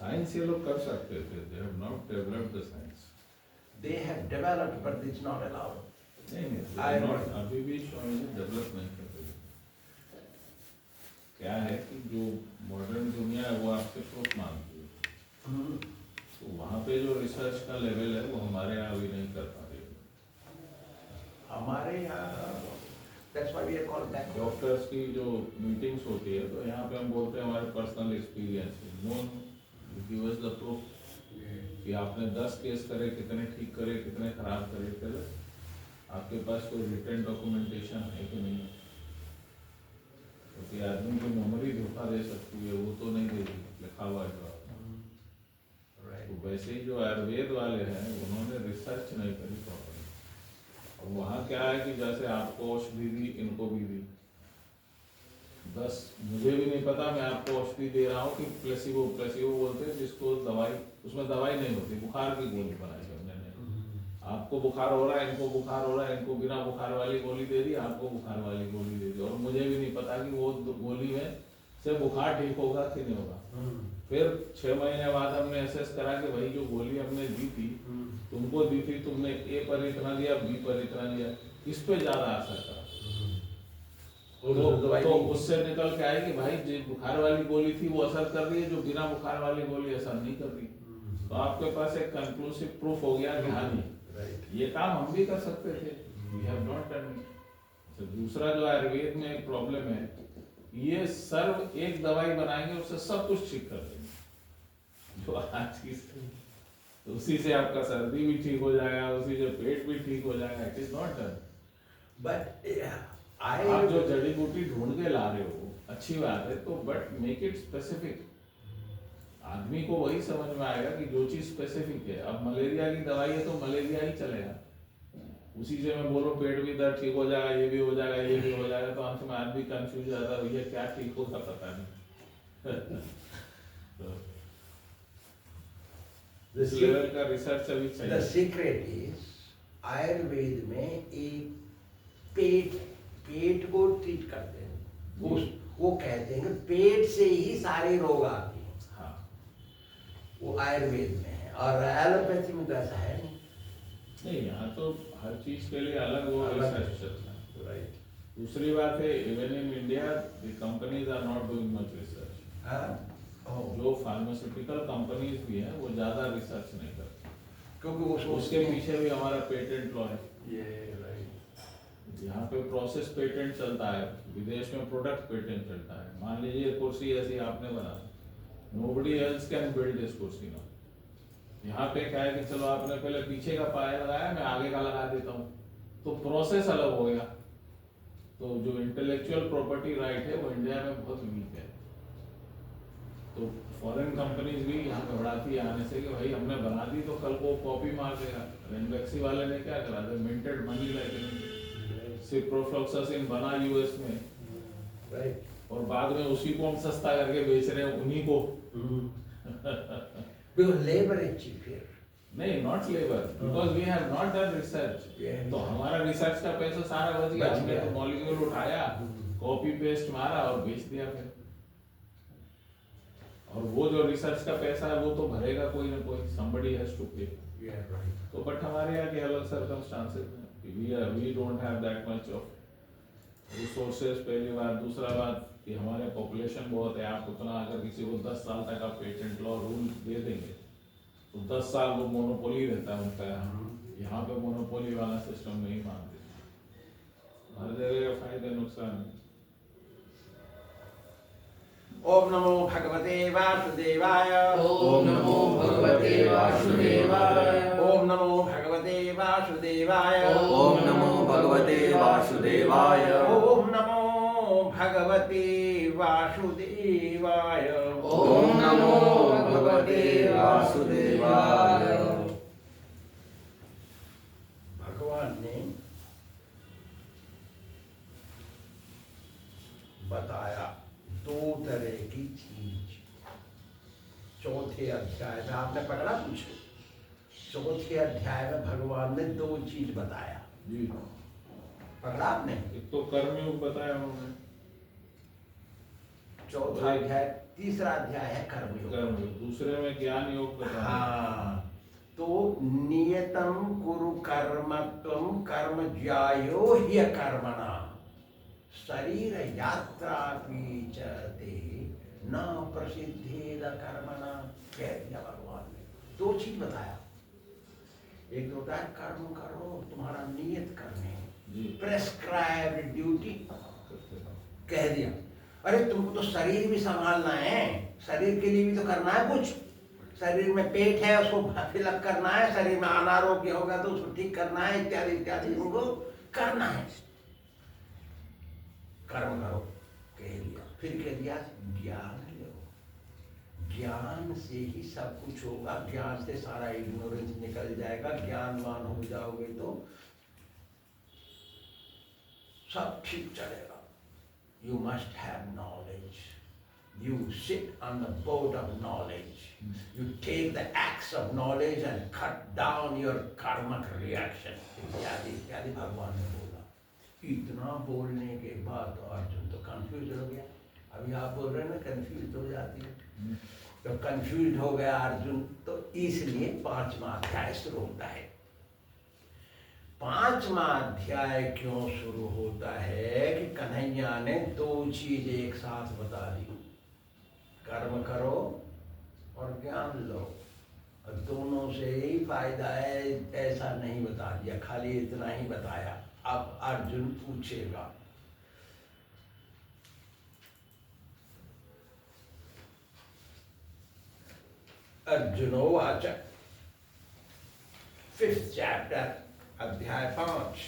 Science ये लोग कर सकते थे, they have not developed the science. They have developed, but it's not allowed. नहीं नहीं, they are not, अभी भी स्वामी जी डेवलप नहीं कर रहे। क्या है कि जो मॉडर्न दुनिया है वो आपसे प्रूफ मांगती है, तो वहाँ पे जो रिसर्च का लेवल है वो हमारे यहाँ अभी नहीं कर पा रही है। हमारे यहाँ that's why we are called back. Doctors की जो मीटिंग्स होती है तो यहाँ पे हम बोलते हैं हमारे पर्सनल एक्सपीरियंस है, know give us the proof कि आपने 10 केस करे, कितने ठीक करे, कितने खराब करे, फिर आपके पास कोई रिटन डॉक्यूमेंटेशन है कि नहीं है, क्योंकि आदमी की मेमोरी धोखा दे सकती है, वो तो नहीं देगी लिखा हुआ जवाब। तो वैसे ही जो आयुर्वेद वाले हैं उन्होंने रिसर्च नहीं करी प्रॉपर्ली। और वहाँ क्या है कि जैसे आपको औषधि दी, इनको भी दी, बस मुझे भी नहीं पता मैं आपको औषधि दे रहा हूँ कि प्लेसिबो बोलते हैं जिसको दवाई, उसमें दवाई नहीं होती, बुखार की गोली बनाई है हमने। आपको बुखार हो रहा है, इनको बुखार हो रहा है, इनको बिना बुखार वाली गोली दे दी, आपको बुखार वाली गोली दे दी, और मुझे भी नहीं पता कि वो गोली में से बुखार ठीक होगा कि नहीं होगा। फिर 6 महीने बाद हमने एसेस करा कि भाई जो गोली हमने दी थी, तुमको दी थी, तुमने ए पर इतना लिया, बी पर इतना लिया, किस पे ज्यादा असर करा। तो उससे निकल के आए कि भाई जो बुखार वाली गोली थी वो असर कर रही है, जो बिना बुखार वाली गोली असर नहीं कर रही। तो आपके पास एक कंक्लूसिव प्रूफ हो गया कि हाँ जी ये काम हम भी कर सकते थे, we have not done it. दूसरा जो आयुर्वेद में एक प्रॉब्लम है, ये सर्व एक दवाई बनाएंगे उससे सब कुछ ठीक कर देंगे, जो आज की तो उसी से आपका सर्दी भी ठीक हो जाएगा, उसी से पेट भी ठीक हो जाएगा। It is not done. But आप जो जड़ी बूटी ढूंढ के ला रहे हो अच्छी बात है, तो बट मेक इट स्पेसिफिक। आदमी को वही समझ में आएगा कि जो चीज स्पेसिफिक है। अब मलेरिया की दवाई है तो मलेरिया ही चलेगा, उसी से मैं बोलो पेट भी दर्द ठीक हो जाएगा, ये भी हो जाएगा, ये भी हो जाएगा, तो अंत में आदमी कंफ्यूज हो जाता है, भैया क्या ठीक होगा पता नहीं। इस लेवल का रिसर्च अभी चाहिए। the secret is आयुर्वेद में एक पेट को ट्रीट करते हैं, वो कहते हैं कि पेट से ही सारे रोग आते हैं। हाँ, वो आयुर्वेद में है, और एलोपैथी में तो ऐसा है नहीं, यहाँ तो हर चीज के लिए अलग वो रिसर्च चलता है। राइट। दूसरी बात है, even in India the companies are not doing much research. जो फार्मास्यूटिकल कंपनीज भी हैं वो ज्यादा रिसर्च नहीं करती, क्योंकि उसके पीछे भी हमारा पेटेंट लॉ है। ये राइट। यहाँ पे प्रोसेस पेटेंट चलता है, विदेश में प्रोडक्ट पेटेंट चलता है। मान लीजिए कुर्सी ऐसी आपने बना, nobody else can build this कुर्सी नाउ। यहाँ पे क्या है कि चलो आपने पहले पीछे का पाया लगाया, मैं आगे का लगा देता हूँ, तो प्रोसेस अलग हो गया। तो जो इंटेलेक्चुअल प्रॉपर्टी राइट है वो इंडिया में बहुत वीक है। तो फॉरेन कंपनीज भी यहाँ घबराती है आने से कि भाई हमने बना दी तो कल को कॉपी मार देगा। रेनबैक्सी वाले ने क्या करा था, मिंटेड मनी लाइक सिप्रोफ्लॉक्सासिन बना यूएस में, राइट, और बाद में उसी को हम सस्ता करके बेच रहे हैं उन्हीं को। Because labour is cheaper. नहीं, not labour, because we have not done research. तो हमारा रिसर्च का पैसा सारा बच गया, हमने तो मॉलिक्यूल उठाया, कॉपी पेस्ट मारा और बेच दिया फिर। और वो जो रिसर्च का पैसा है वो तो भरेगा कोई ना कोई, somebody has to pay। तो बट हमारे यहाँ के अलग सर्कमस्टांसेस हैं, we don't have that much of resources पहली बात। दूसरा बात कि हमारे पॉपुलेशन बहुत है, आप उतना अगर किसी को 10 साल तक आप पेटेंट लॉ रूल दे देंगे तो 10 साल वो मोनोपोली रहता है उनका। यहाँ पे मोनोपोली वाला सिस्टम नहीं मानते, हर जगह फायदे नुकसान है। ओम नमो भगवते वासुदेवाय। ओम नमो भगवते वासुदेवाय। ओम नमो भगवते वासुदेवाय। ओम नमो भगवते वासुदेवाय। ओम नमो भगवते वासुदेवाय। ओम नमो भगवते वासुदेवाय। भगवान ने बताया 2 तरह की चीज। चौथे अध्याय में आपने पकड़ा कुछ? चौथे अध्याय में भगवान ने 2 चीज बताया जी, पकड़ा आपने? एक तो कर्मयोग बताया उन्होंने, चौथा अध्याय तीसरा अध्याय है कर्मयोग। कर्म योग। दूसरे में ज्ञान योग बताया। हाँ, तो नियतम कुरु कर्मत्वम कर्म ज्यायो ह्य कर्मणा शरीर यात्रा चरते न प्रसिद्धेद कर्मणा। कह दिया भगवान ने, दो चीज बताया। एक तो होता है कर्म करो, तुम्हारा नियत करने है, जी। प्रेस्क्राइब्ड ड्यूटी कह दिया। अरे तुमको तो शरीर भी संभालना है, शरीर के लिए भी तो करना है कुछ। शरीर में पेट है, उसको फिलअप करना है, शरीर में अनारोग्य होगा तो उसको ठीक करना है, इत्यादि इत्यादि तुमको करना है। कर्म करो कह दिया। फिर कह दिया ज्ञान लो, ज्ञान से ही सब कुछ होगा। ज्ञान से सारा इग्नोरेंस निकल जाएगा। ज्ञानवान हो जाओगे तो सब ठीक चलेगा। You must have knowledge. You sit on the boat of knowledge. You take the axe of knowledge and cut down your karmic reaction. इत्यादि इत्यादि भगवान ने बोला। इतना बोलने के बाद तो अर्जुन तो कंफ्यूज हो गया। अभी आप बोल रहे हैं ना कंफ्यूज हो जाती है, तो कंफ्यूज हो गया अर्जुन। तो इसलिए 5वां अध्याय शुरू होता है। 5वां अध्याय क्यों शुरू होता है कि कन्हैया ने दो चीज एक साथ बता दी, कर्म करो और ज्ञान लो, और दोनों से ही फायदा है ऐसा नहीं बता दिया, खाली इतना ही बताया। अब अर्जुन पूछेगा, अर्जुनोवाच, 5th चैप्टर अध्याय 5।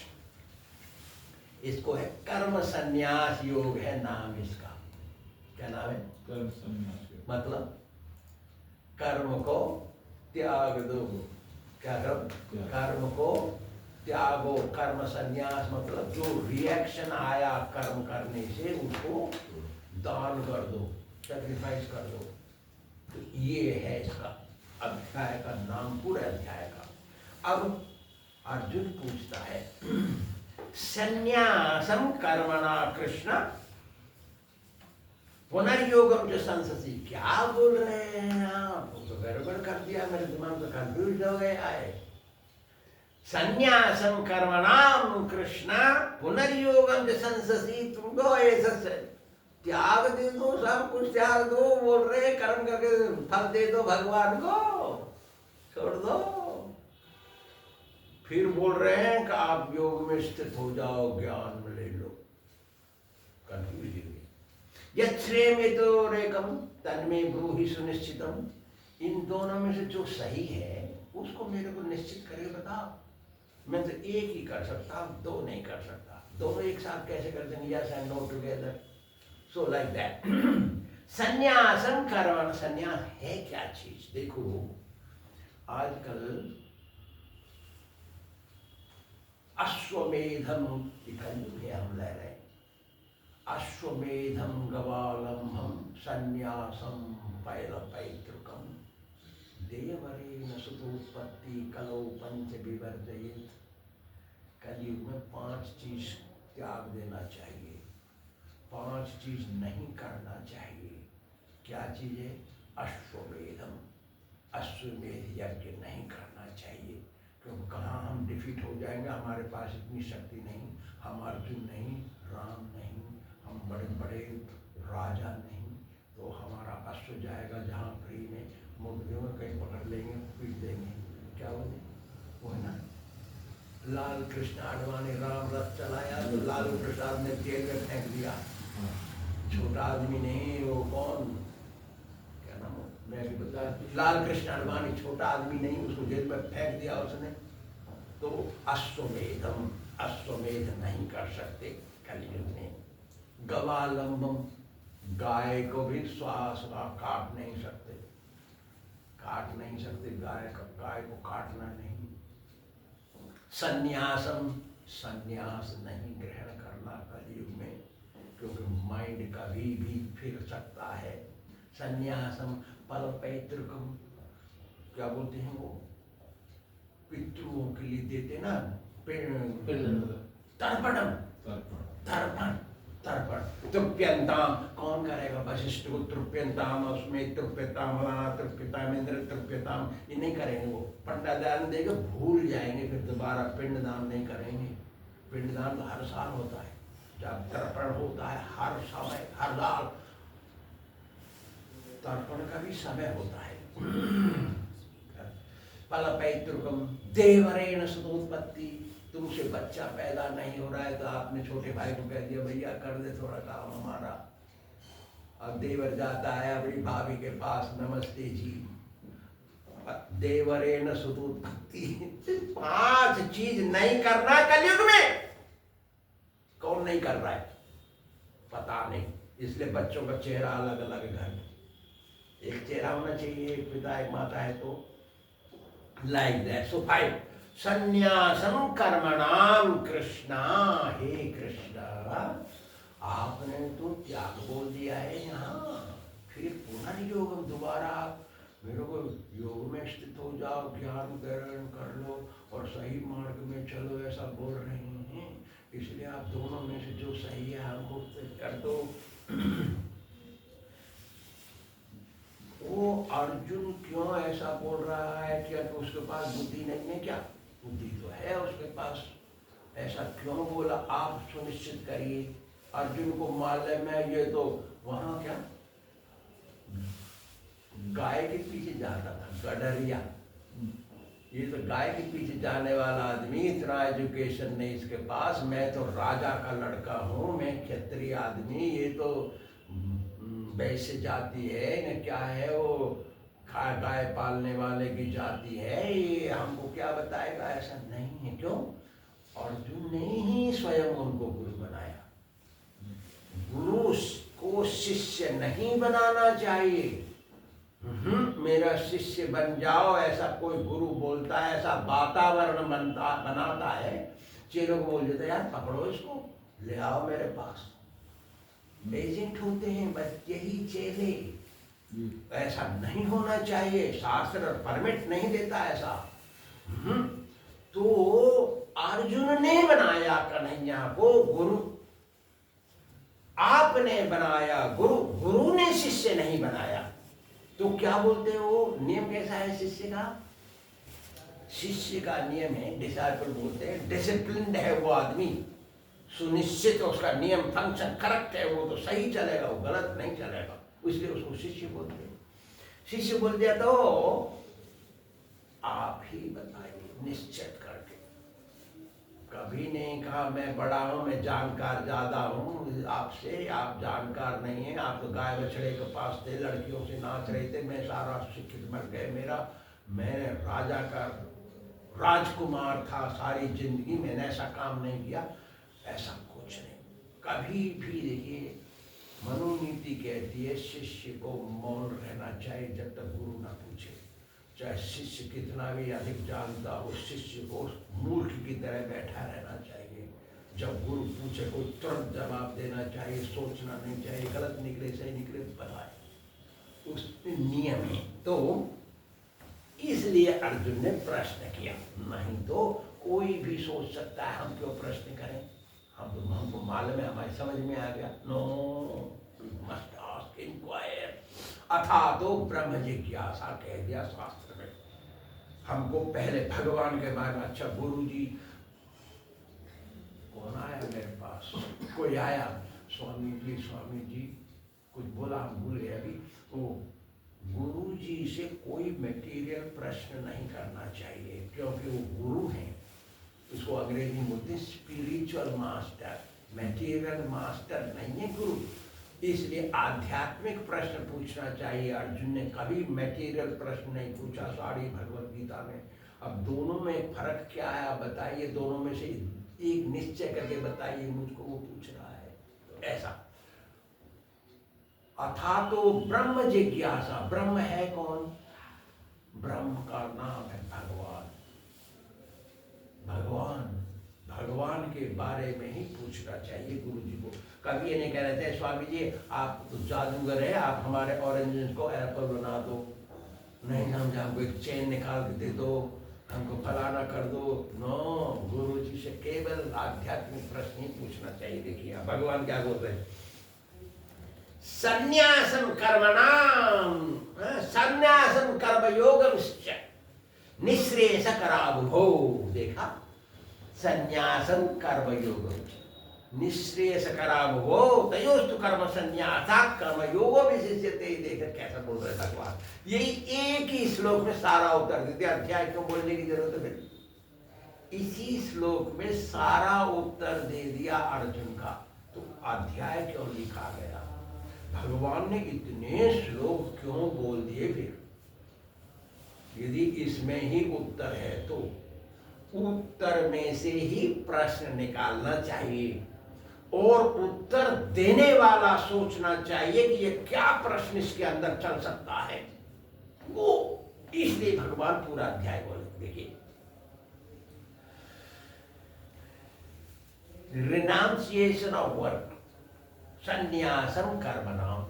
इसको है कर्म संन्यास योग है नाम इसका। क्या नाम है? कर्म संन्यास योग। मतलब कर्म को त्याग दो। क्या करो? कर्म को त्यागो। कर्म संन्यास मतलब जो रिएक्शन आया कर्म करने से उसको दान कर दो, सेक्रीफाइस कर दो। तो ये है इसका अध्याय का नाम, पूरे अध्याय का। अब अर्जुन पूछता है, संन्यासम कर्मणा कृष्ण पुनर्योगम जो संससी। क्या बोल रहे हैं आप? तो गड़बड़ कर दिया, मेरे दिमाग में कंफ्यूज हो गया है। संन्यासम कर्मणाम कृष्ण पुनर्योगम जो संससी। तुमको ऐसा त्याग दे दो, सब कुछ त्याग दो बोल रहे, कर्म करके फल दे दो भगवान को, छोड़ दो। फिर बोल रहे हैं कि आप योग में स्थित हो जाओ, ज्ञान में ले लो। कंफ्यूज हुई। यच्छ्रेमे तो रेकम तन्मे ब्रूहि सुनिश्चितम। इन दोनों में से जो सही है उसको मेरे को निश्चित करके बताओ। मैं तो एक ही कर सकता हूँ, दो नहीं कर सकता। दोनों एक साथ कैसे कर देंगे? Yes and no together, so like that. संन्यासम कर्म, संन्यास है क्या चीज? देखो आजकल अश्वमेधम कलयुग है, हम ले रहे हैं। अश्वमेधम गवालंभम संन्यासम पैलपैतृकम देवरेण सुतोत्पत्ति कलौ पंच विवर्जयेत्। कलयुग में 5 चीज त्याग देना चाहिए, 5 चीज नहीं करना चाहिए। क्या चीज है? अश्वमेधम, अश्वमेध यज्ञ नहीं करना चाहिए। क्योंकि कहाँ हम डिफीट हो जाएंगे, हमारे पास इतनी शक्ति नहीं, हम अर्जुन नहीं, राम नहीं, हम बड़े बड़े राजा नहीं, तो हमारा अश्व जाएगा जहाँ फ्री में, मुर्गियों में कहीं पकड़ लेंगे, पीट देंगे। क्या बोले वो है ना, लाल कृष्ण आडवाणी राम रथ चलाया तो लालू प्रसाद ने जेल में फेंक दिया। छोटा आदमी नहीं, वो कौन, क्या नाम हो, मैं भी बता, लाल कृष्ण आडवाणी छोटा आदमी नहीं, उसको जेल में फेंक दिया उसने। तो अश्वमेधम, अश्वमेध नहीं कर सकते कलयुग में। गवालंबम, गाय को भी श्वास काट नहीं सकते, काट नहीं सकते गाय को काटना नहीं। संन्यासम, संन्यास नहीं ग्रहण करना कलयुग में, क्योंकि माइंड कभी भी फिर सकता है। संन्यासम पलपैतृकम, क्या बोलते हैं वो, पितृओं के लिए देते ना तर्पणम, तर्पण। तर्पण। तृप्यंताम कौन करेगा? वशिष्ठ को तृप्यंताम, उसमें तृप्यताम, तृप्यताम, इंद्र तृप्यताम, ये नहीं करेंगे। वो पिंडदान देगा, भूल जाएंगे, फिर दोबारा पिंडदान नहीं करेंगे। पिंडदान तो हर साल होता है, जब तर्पण होता है हर समय, हर साल तर्पण का भी समय होता है। फलपैतृकम देवरेण सदोत्पत्ति, तुमसे बच्चा पैदा नहीं हो रहा है तो आपने छोटे भाई को कह दिया भैया कर दे थोड़ा काम हमारा। अब देवर जाता है अपनी भाभी के पास, नमस्ते जी, देवरेण सदोत्पत्ति। 5 चीज नहीं करना कलयुग में। कौन नहीं कर रहा है? पता नहीं। इसलिए बच्चों का चेहरा अलग अलग है, घर में एक चेहरा होना चाहिए, एक पिता एक माता है तो लाइक दैट। सो 5 संन्यासम कर्मणाम कृष्णा, हे कृष्ण आपने तो त्याग बोल दिया है यहाँ, फिर पुनर्योगम, दोबारा आप मेरे को योग में स्थित हो जाओ, ज्ञान ग्रहण कर लो और सही मार्ग में चलो, ऐसा बोल रहे हैं। इसलिए आप दोनों में से जो सही है हमको कर दो। वो अर्जुन क्यों ऐसा बोल रहा है? क्या तो उसके पास बुद्धि नहीं है क्या? बुद्धि तो है उसके पास। ऐसा क्यों बोला आप सुनिश्चित करिए। अर्जुन को मालूम है ये तो वहां क्या गाय के पीछे जाता था, गडरिया। ये तो गाय के पीछे जाने वाला आदमी, इतना एजुकेशन नहीं इसके पास। मैं तो राजा का लड़का हूँ, मैं क्षत्रिय आदमी, ये तो वैश्य जाति है न क्या है, वो गाय पालने वाले की जाति है, ये हमको क्या बताएगा? ऐसा नहीं है। क्यों? अर्जुन ने ही स्वयं उनको गुरु बनाया। गुरु को शिष्य नहीं बनाना चाहिए। मेरा शिष्य बन जाओ ऐसा कोई गुरु बोलता है, ऐसा वातावरण बनाता है, चेलों को बोल देता है यार पकड़ो इसको, ले आओ मेरे पास। एजेंट होते हैं बच्चे ही चेले। ऐसा नहीं होना चाहिए, शास्त्र परमिट नहीं देता ऐसा। तो अर्जुन ने बनाया कन्हैया को गुरु, आपने बनाया गुरु, गुरु ने शिष्य नहीं बनाया। तो क्या बोलते हो? नियम कैसा है शिष्य का? शिष्य का नियम है, डिसाइपल बोलते हैं, डिसिप्लिन्ड है वो आदमी, सुनिश्चित उसका नियम फंक्शन करेक्ट है, वो तो सही चलेगा, वो गलत नहीं चलेगा, इसलिए उसको शिष्य बोलते हैं। शिष्य बोल दिया तो आप ही बताइए निश्चित करके। कभी नहीं कहा मैं बड़ा हूं, मैं जानकार ज्यादा हूं आपसे, आप जानकार नहीं है। आप तो गाय बछड़े के पास थे, लड़कियों से नाच रहे थे, मैं सारा शिक्षित बन गए, मैं राजा का राजकुमार था सारी जिंदगी, मैंने ऐसा काम नहीं किया। ऐसा कुछ नहीं। कभी भी देखिए मनोनीति कहती है शिष्य को मौन रहना चाहिए जब तक गुरु ना पूछे। चाहे शिष्य कितना भी अधिक जानता हो, शिष्य को मूर्ख की तरह बैठा रहना चाहिए। जब गुरु पूछे कोई तुरंत जवाब देना चाहिए, सोचना नहीं चाहिए, गलत निकले सही निकले बताए, उसमें नियम है। तो इसलिए अर्जुन ने प्रश्न किया, नहीं तो कोई भी सोच सकता है हम क्यों प्रश्न करें, हमको मालूम है, हमारी समझ में आ गया। No, must ask, inquire. अथा तो ब्रह्म जिज्ञासा कह दिया शास्त्र में। हमको पहले भगवान के बारे में, अच्छा गुरु जी कौन आया मेरे पास? कोई आया, स्वामी जी कुछ बोला, हम भूल गए अभी। वो गुरु जी से कोई मटेरियल प्रश्न नहीं करना चाहिए, क्योंकि वो गुरु हैं। इसको अंग्रेजी में बोलते हैं स्पिरिचुअल मास्टर, मटेरियल मास्टर नहीं है गुरु। इसलिए आध्यात्मिक प्रश्न पूछना चाहिए। अर्जुन ने कभी मटेरियल प्रश्न नहीं पूछा सारी भगवत गीता में। अब दोनों में फर्क क्या है आप बताइए, दोनों में से एक निश्चय करके बताइए मुझको, वो पूछ रहा है। तो ऐसा अथा तो ब्रह्म जिज्ञासा। ब्रह्म है कौन? ब्रह्म का नाम है भगवान। भगवान के बारे में ही पूछना चाहिए गुरु जी को। कभी ये नहीं कह रहे थे स्वामी जी आप तो जादूगर है, आप हमारे ऑरेंज को एप्पल बना दो, नहीं समझा, हमको एक चेन निकाल के दे दो, हमको फलाना कर दो। नो, गुरु जी से केवल आध्यात्मिक प्रश्न ही पूछना चाहिए। देखिए भगवान क्या बोल रहे हैं, संन्यासम कर्मणाम संन्यासम कर्मयोगम्श्च निःश्रेयस करावुभो। देखा, संन्यासम कर्मयोगम निःश्रेयस करावुभो तयोस्तु कर्म संन्यासात् कर्मयोगो विशिष्यते। देखकर कैसा बोल रहे भगवान। यही एक ही श्लोक में सारा उत्तर देते। अध्याय क्यों बोलने की जरूरत है? इसी श्लोक में सारा उत्तर दे दिया अर्जुन का। तो अध्याय क्यों लिखा गया? भगवान ने इतने श्लोक क्यों बोल दिए? फिर यदि इसमें ही उत्तर है तो उत्तर में से ही प्रश्न निकालना चाहिए और उत्तर देने वाला सोचना चाहिए कि ये क्या प्रश्न इसके अंदर चल सकता है। वो इसलिए भगवान पूरा अध्याय बोले। देखिए, रिनाउंसिएशन ऑफ वर्क, संन्यासम कर्मणाम,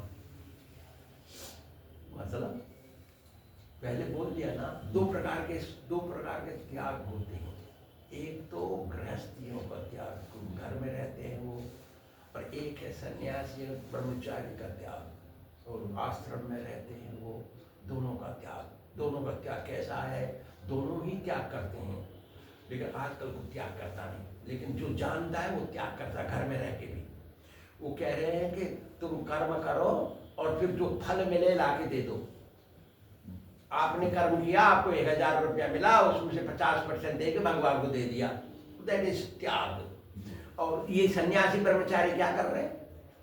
मतलब पहले बोल दिया ना, दो प्रकार के त्याग होते हैं। एक तो गृहस्थियों का त्याग, घर में रहते हैं वो, और एक है सन्यासी ब्रह्मचारी का त्याग, और आश्रम में रहते हैं वो। दोनों का त्याग कैसा है? दोनों ही त्याग करते हैं, लेकिन आजकल को त्याग करता नहीं। लेकिन जो जानता है वो त्याग करता है, घर में रह के भी। वो कह रहे हैं कि तुम कर्म करो और फिर जो फल मिले लाके दे दो। आपने कर्म किया, आपको 1000 रुपया मिला, उसमें से 50% दे के भगवान को दे दिया, दैट इज त्याग। और ये सन्यासी ब्रह्मचारी क्या कर रहे हैं?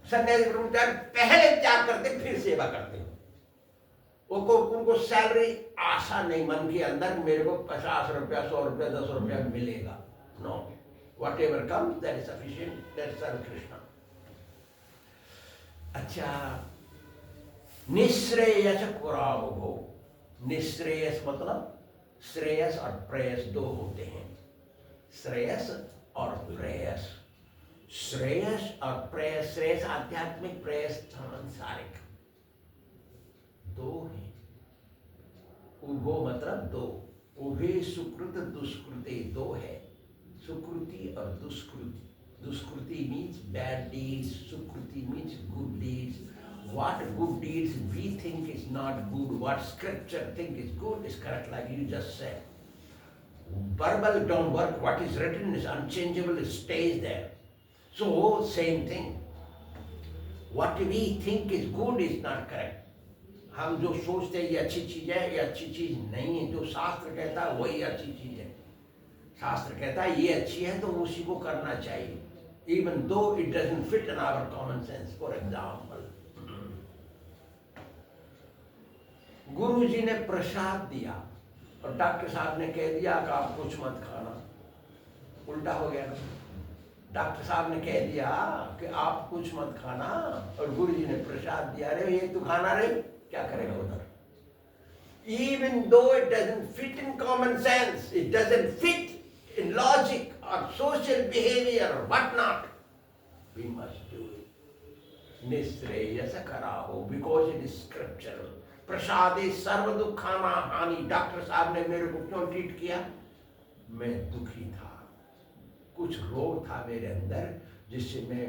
सन्यासी ब्रह्मचारी पहले त्याग करते फिर सेवा करते हैं। उनको सैलरी आशा नहीं मन के अंदर, मेरे को 50 रुपया, 100 रुपया, 10 रुपया मिलेगा। No, whatever comes that is sufficient, that सर्व कृष्णा। अच्छा, निःश्रेयस कुरावुभो। निःश्रेयस मतलब श्रेयस और प्रेयस दो होते हैं। श्रेयस और प्रेयस। श्रेयस और प्रेयस, श्रेयस आध्यात्मिक, प्रेयस सांसारिक, दो हैं। उभो मतलब दो। उभे सुकृत दुष्कृति, दो है। सुकृति और दुष्कृति। दुष्कृति मीन्स बैड डीड्स, सुकृति means good deeds. What good deeds we think is not good, what scripture think is good is correct, like you just said. Verbal don't work, what is written is unchangeable, it stays there. So, same thing. What we think is good is not correct. हम जो सोचते हैं ये अच्छी चीज है, ये अच्छी चीज नहीं है। जो शास्त्र कहता है वही अच्छी चीज है। शास्त्र कहता है ये अच्छी है तो उसी को करना चाहिए, even though it doesn't fit in our common sense. For example, गुरु जी ने प्रसाद दिया और डॉक्टर साहब ने कह दिया कि आप कुछ मत खाना। उल्टा हो गया ना। डॉक्टर साहब ने कह दिया कि आप कुछ मत खाना और गुरु जी ने प्रसाद दिया, रे ये तू खाना रे, क्या करेगा उधर? Even though it doesn't fit in common sense, it doesn't fit in logic or social behavior or what not, we must do it. निःश्रेयस कराहो, because it is scriptural. प्रसादे सर्व दुखाना हानि। डॉक्टर साहब ने मेरे को क्यों ट्रीट किया? मैं दुखी था, कुछ रोग था मेरे अंदर जिससे मैं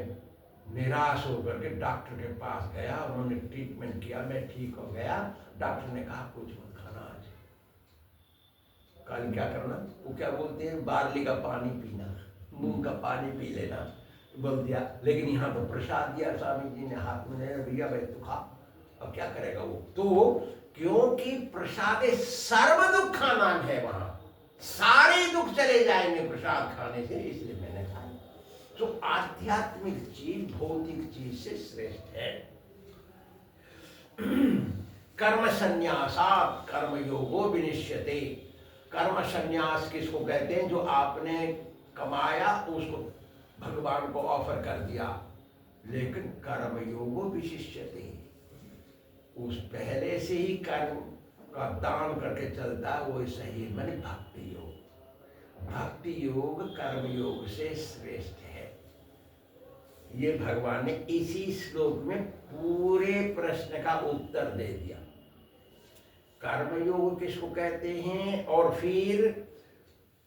निराश होकर के डॉक्टर के पास गया। उन्होंने ट्रीटमेंट किया, मैं ठीक हो गया। डॉक्टर ने कहा कुछ मत खाना आज, कल क्या करना? वो क्या बोलते हैं, बार्ली का पानी पीना, मूंग का पानी पी लेना बोल दिया। लेकिन यहाँ तो प्रसाद दिया स्वामी जी ने हाथ में, भैया भाई तू खा। अब क्या करेगा वो? तो क्योंकि प्रसादे सर्व दुख का नाम है, वहां सारे दुख चले जाएंगे प्रसाद खाने से, इसलिए मैंने खाया। तो आध्यात्मिक चीज भौतिक चीज से श्रेष्ठ है। कर्म संन्यासात् कर्मयोगो विनिश्यते। कर्म संन्यास किसको कहते हैं? जो आपने कमाया उसको भगवान को ऑफर कर दिया। लेकिन कर्मयोगो विशिष्यते, उस पहले से ही कर्म का दान करके चलता है वो सही, माने भक्ति योग। भक्ति योग कर्म योग से श्रेष्ठ है। ये भगवान ने इसी श्लोक में पूरे प्रश्न का उत्तर दे दिया। कर्मयोग किसको कहते हैं और फिर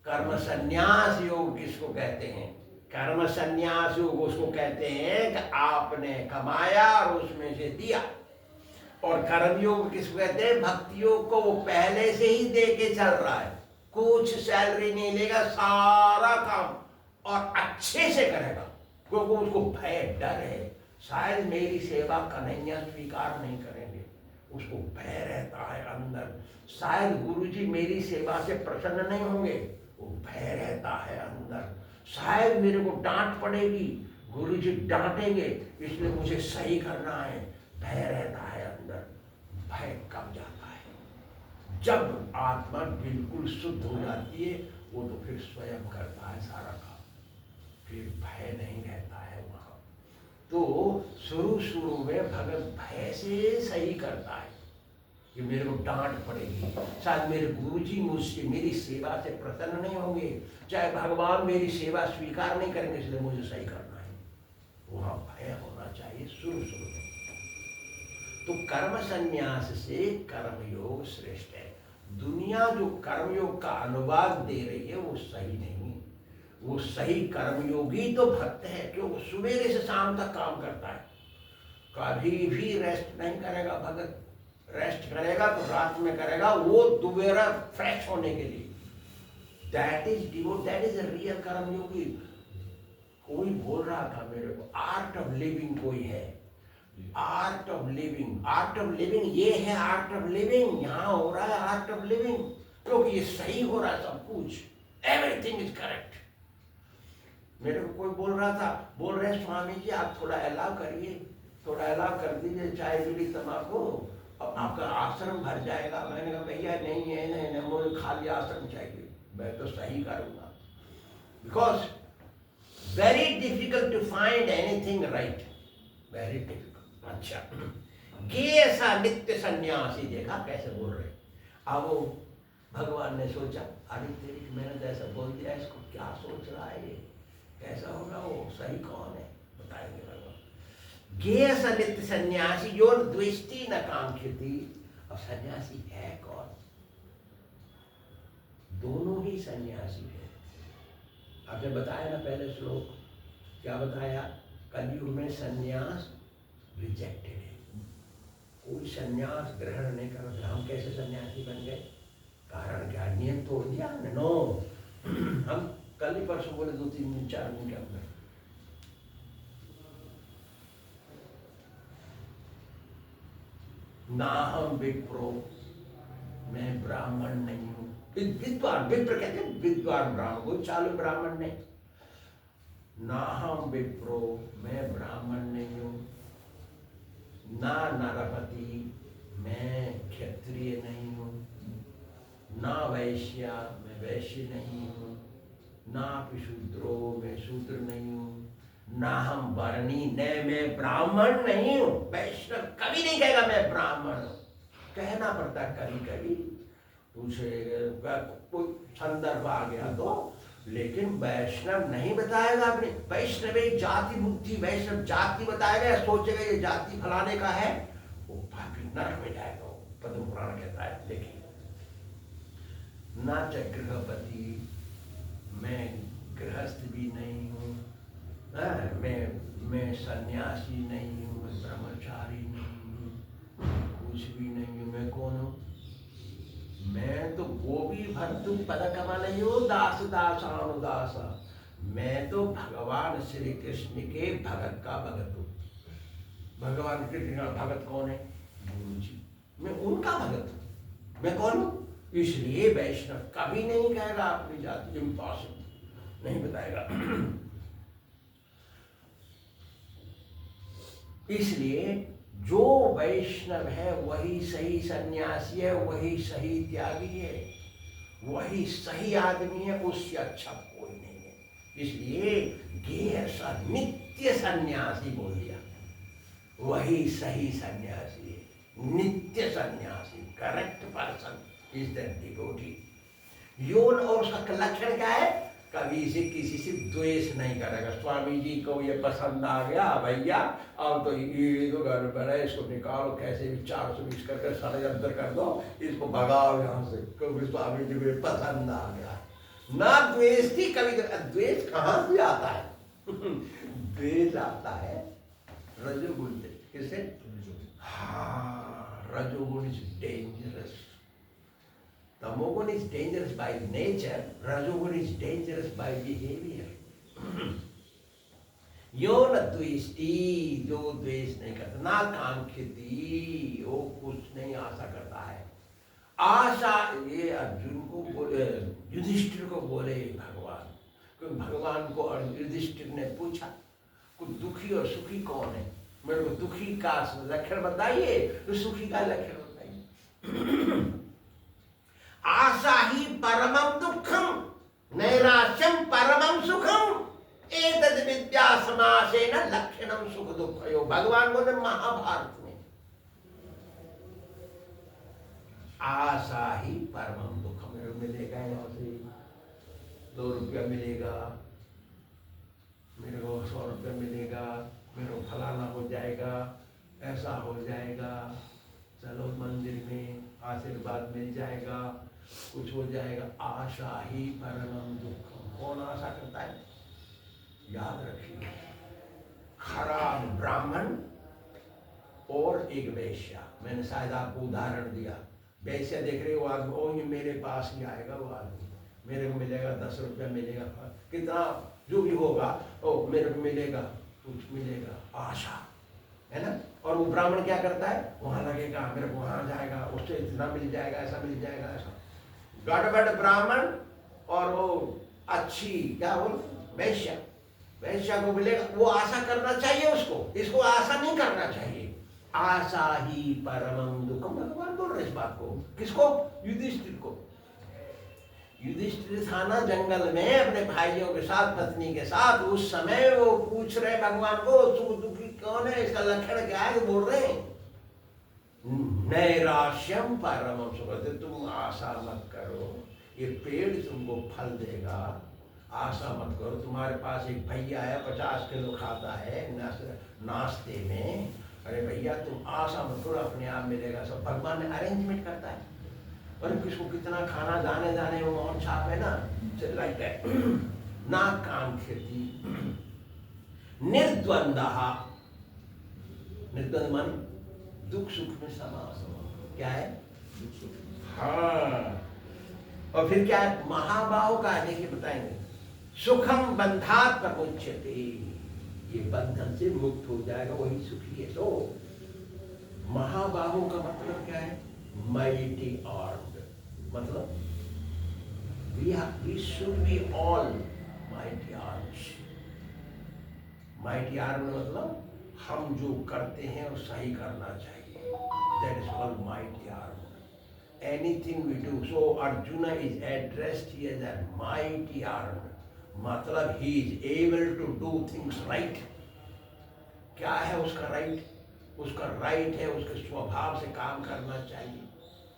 कर्म संन्यास योग किसको कहते हैं? कर्म संन्यास योग उसको कहते हैं कि आपने कमाया और उसमें से दिया, और कर्मयोग किसको कहते हैं? भक्ति योग को वो पहले से ही दे के चल रहा है, कुछ सैलरी नहीं लेगा, सारा काम और अच्छे से करेगा, क्योंकि उसको भय डर है, शायद मेरी सेवा कन्हैया स्वीकार नहीं करेंगे, उसको भय रहता है अंदर, शायद गुरुजी मेरी सेवा से प्रसन्न नहीं होंगे, वो भय रहता है अंदर, शायद मेरे को डांट पड़ेगी, गुरुजी डांटेंगे, इसलिए मुझे सही करना है, भय रहता है अंदर। भय कब जाता है? जब आत्मा बिल्कुल शुद्ध हो जाती है, वो तो फिर स्वयं करता है सारा काम, फिर भय नहीं रहता है वहां। तो शुरू में भगत भय से सही करता है कि मेरे को डांट पड़ेगी, शायद मेरे गुरुजी मुझसे मेरी सेवा से प्रसन्न नहीं होंगे, चाहे भगवान मेरी सेवा स्वीकार नहीं करेंगे, इसलिए मुझे सही करना है, वहां भय होना चाहिए शुरू में। तो कर्म संन्यास से कर्मयोग श्रेष्ठ है। दुनिया जो कर्मयोग का अनुवाद दे रही है वो सही नहीं, वो सही कर्मयोगी तो भक्त है, क्यों? वो सुबह से शाम तक काम करता है, कभी भी रेस्ट नहीं करेगा भगत, रेस्ट करेगा तो रात में करेगा, वो दोबारा फ्रेश होने के लिए। That is devotee, that is a real कर्मयोगी। कोई बोल रहा था मेरे को, आर्ट ऑफ लिविंग कोई है, art of living, art of living ये है, आर्ट ऑफ लिविंग यहाँ हो रहा है, आर्ट ऑफ लिविंग, क्योंकि ये सही हो रहा है सब कुछ, एवरीथिंग इज करेक्ट। मेरे को कोई बोल रहा था, बोल रहे स्वामी जी आप थोड़ा अलाव करिए, थोड़ा अलाव कर दीजिए, चाय बीड़ी तम्बाकू, अब आपका आश्रम भर जाएगा। मैंने कहा भैया नहीं है, नहीं मुझे खाली आश्रम चाहिए, मैं तो सही करूँगा, because very difficult to find anything right, very difficult. अच्छा, ये ऐसा नित्य सन्यासी, देखा कैसे बोल रहे। अब वो भगवान ने सोचा, अरे तेरी मैंने तो ऐसा बोल दिया, इसको क्या सोच रहा है ये, कैसा होगा, वो सही कौन है बताएंगे भगवान। ये ऐसा नित्य सन्यासी जो द्वेष्टि न कांक्षति। अब सन्यासी है कौन? दोनों ही सन्यासी है। आपने बताया ना पहले श्लोक, क्या बताया? कलयुग में सन्यास रिजेक्टेड है, कोई सन्यास ग्रहण नहीं कर रहा। हम कैसे सन्यासी बन गए? कारण क्या? नियम तोड़ दिया हमने। नो, हम कल ही परसों बोले 2-3 दिन 4 दिन के अंदर, ना हम विप्रो, मैं ब्राह्मण नहीं हूँ। विद्वान, विप्र कहते हैं विद्वान ब्राह्मण, कोई चालू ब्राह्मण नहीं। ना हम विप्रो, मैं ब्राह्मण नहीं हूँ। ना नरपति, मैं क्षत्रिय नहीं हूँ। ना वैश्या, मैं वैश्य नहीं हूँ। ना शूद्रो, मैं शूद्र नहीं हूँ। ना हम वर्णी, न मैं ब्राह्मण नहीं हूँ। वैष्णव कभी नहीं कहेगा मैं ब्राह्मण हूँ, कहना पड़ता कभी कभी, उसे कोई संदर्भ आ गया तो, लेकिन वैष्णव नहीं बताएगा अपने। वैष्णव एक जाति बुद्धि, वैष्णव जाति बताएगा, सोचेगा ये जाति फलाने का है, वो पापी नरक में जाएगा, पद्म पुराण कहता है। लेकिन ना च गृहपति, मैं गृहस्थ भी नहीं हूँ, मैं सन्यासी नहीं हूँ, मैं ब्रह्मचारी नहीं हूँ, कुछ भी नहीं हूँ। मैं कौन हूँ? मैं तो गोपी भर्तु पद कमलयो दास दासानुदास, मैं तो भगवान श्री कृष्ण के भगत का भगत हूँ। भगवान कृष्ण का भगत कौन है? गुरु जी, मैं उनका भगत हूँ। मैं कौन हूँ? इसलिए वैष्णव कभी नहीं कहेगा अपनी जाति, इम्पॉसिबल, नहीं बताएगा। इसलिए जो वैष्णव है वही सही सन्यासी है, वही सही त्यागी है, वही सही आदमी है, उससे अच्छा कोई नहीं है। इसलिए गेय नित्य सन्यासी बोल दिया, वही सही सन्यासी है, नित्य सन्यासी। Correct person is the devotee. योन और उसका लक्षण क्या है? कभी से किसी से द्वेष नहीं करेगा। स्वामी जी को ये पसंद आ गया भैया, अब तो ये तो घर पर है, इसको निकालो, कैसे भी 420 करके षड्यंत्र कर दो, इसको भगाओ यहाँ से, क्योंकि स्वामी जी को ये पसंद आ गया। ना द्वेष थी कभी। द्वेष कहाँ से आता है? द्वेष आता है रजोगुण से। किससे? हाँ, रजोगुण इज डेंजरस। तमोगुण is dangerous by nature, रजोगुण is dangerous by behavior. यो न द्वेष्टि, जो द्वेष नहीं करता, ना कांक्षति, वो कुछ नहीं आशा करता है। आशा, ये अर्जुन को बोले, युधिष्ठिर को बोले भगवान, क्योंकि भगवान को युधिष्ठिर ने पूछा कुछ दुखी और सुखी कौन है, मेरे को दुखी का लक्षण बताइए, तो सुखी का लक्षण बताइए। आशा ही परमं दुःखं, नैराश्यं परमं सुखं, एतद् विद्या समासेन लक्षणं सुख दुःखयो। भगवान बोले महाभारत में, आशा ही परमं दुःखं। मेरे को मिलेगा यहाँ से 2 रुपया मिलेगा, मेरे को 100 रुपया मिलेगा, मेरे को फलाना हो जाएगा, ऐसा हो जाएगा, चलो मंदिर में आशीर्वाद मिल जाएगा, कुछ हो जाएगा। आशा ही परमं दुःखम। कौन आशा करता है? याद रखिए, खराब ब्राह्मण और एक वैश्या। मैंने शायद आपको उदाहरण दिया, वैश्या देख रहे हो आदमी, ओ ये मेरे पास ही आएगा वो आदमी, मेरे को मिलेगा 10 रुपया मिलेगा, कितना जो भी होगा, ओ मेरे को मिलेगा, कुछ मिलेगा, आशा है ना। और वो ब्राह्मण क्या करता है? वहां लगेगा, मेरे को वहां जाएगा, उससे इतना मिल जाएगा, ऐसा मिल जाएगा, ऐसा। गड़बड़ ब्राह्मण और वो अच्छी क्या बोल वैश्या, वैश्या को मिलेगा, वो आशा करना चाहिए उसको, इसको आशा नहीं करना चाहिए। आशा ही परमं दुःखम। भगवान बोल रहे इस बात को। किसको? युधिष्ठिर को। युधिष्ठिर था ना जंगल में अपने भाइयों के साथ, पत्नी के साथ, उस समय वो पूछ रहे भगवान को सुख दुखी कौन है, इसका लक्षण क्या है? बोल रहे हैं नैराश्यम परमं सुखम। तुम आशा मत करो, ये पेड़ तुमको फल देगा, आशा मत करो। तुम्हारे पास एक भैया है 50 किलो खाता है नाश्ते में, अरे भैया तुम आशा मत करो, अपने आप मिलेगा सब। भगवान ने अरेंजमेंट करता है, और किसको कितना खाना, जाने जाने वो मौन छाप है ना, लाइक दैट। ना कांक्षति, निर्द्वंदः। निर्द्वंद माने दुख सुख में समास। क्या है? दुख सुख। हाँ, और फिर क्या है? महाबाहो का देखिए बताएंगे, सुखम बंधात प्रमुच्यते, ये बंधन से मुक्त हो जाएगा, वही सुखी है। तो महाबाहो का मतलब क्या है? mighty armed, मतलब we should be all mighty arms. mighty armed मतलब हम जो करते हैं वो सही करना चाहिए, that is called mighty armed. Anything we do, so Arjuna is addressed here as mighty armed, मतलब he is able to do things right. क्या है उसका right? उसका right है उसके स्वभाव से काम करना चाहिए।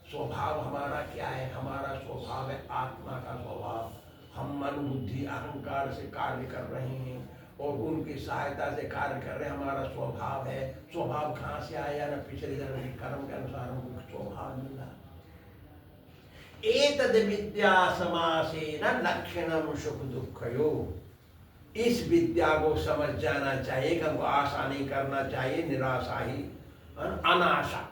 स्वभाव हमारा क्या है? हमारा स्वभाव है आत्मा का स्वभाव। हम मन बुद्धि अहंकार से कार्य कर रहे हैं और उनकी सहायता से कार्य कर रहे हैं, हमारा स्वभाव है। स्वभाव कहाँ से आया? ना पिछले जन्म के कर्म के अनुसार हमको स्वभाव मिला। एतद् विद्या समासेन लक्षणं सुख दुःखयो। इस विद्या को समझ जाना चाहिए कि हमको आशा नहीं करना चाहिए, निराशा ही, अनाशा।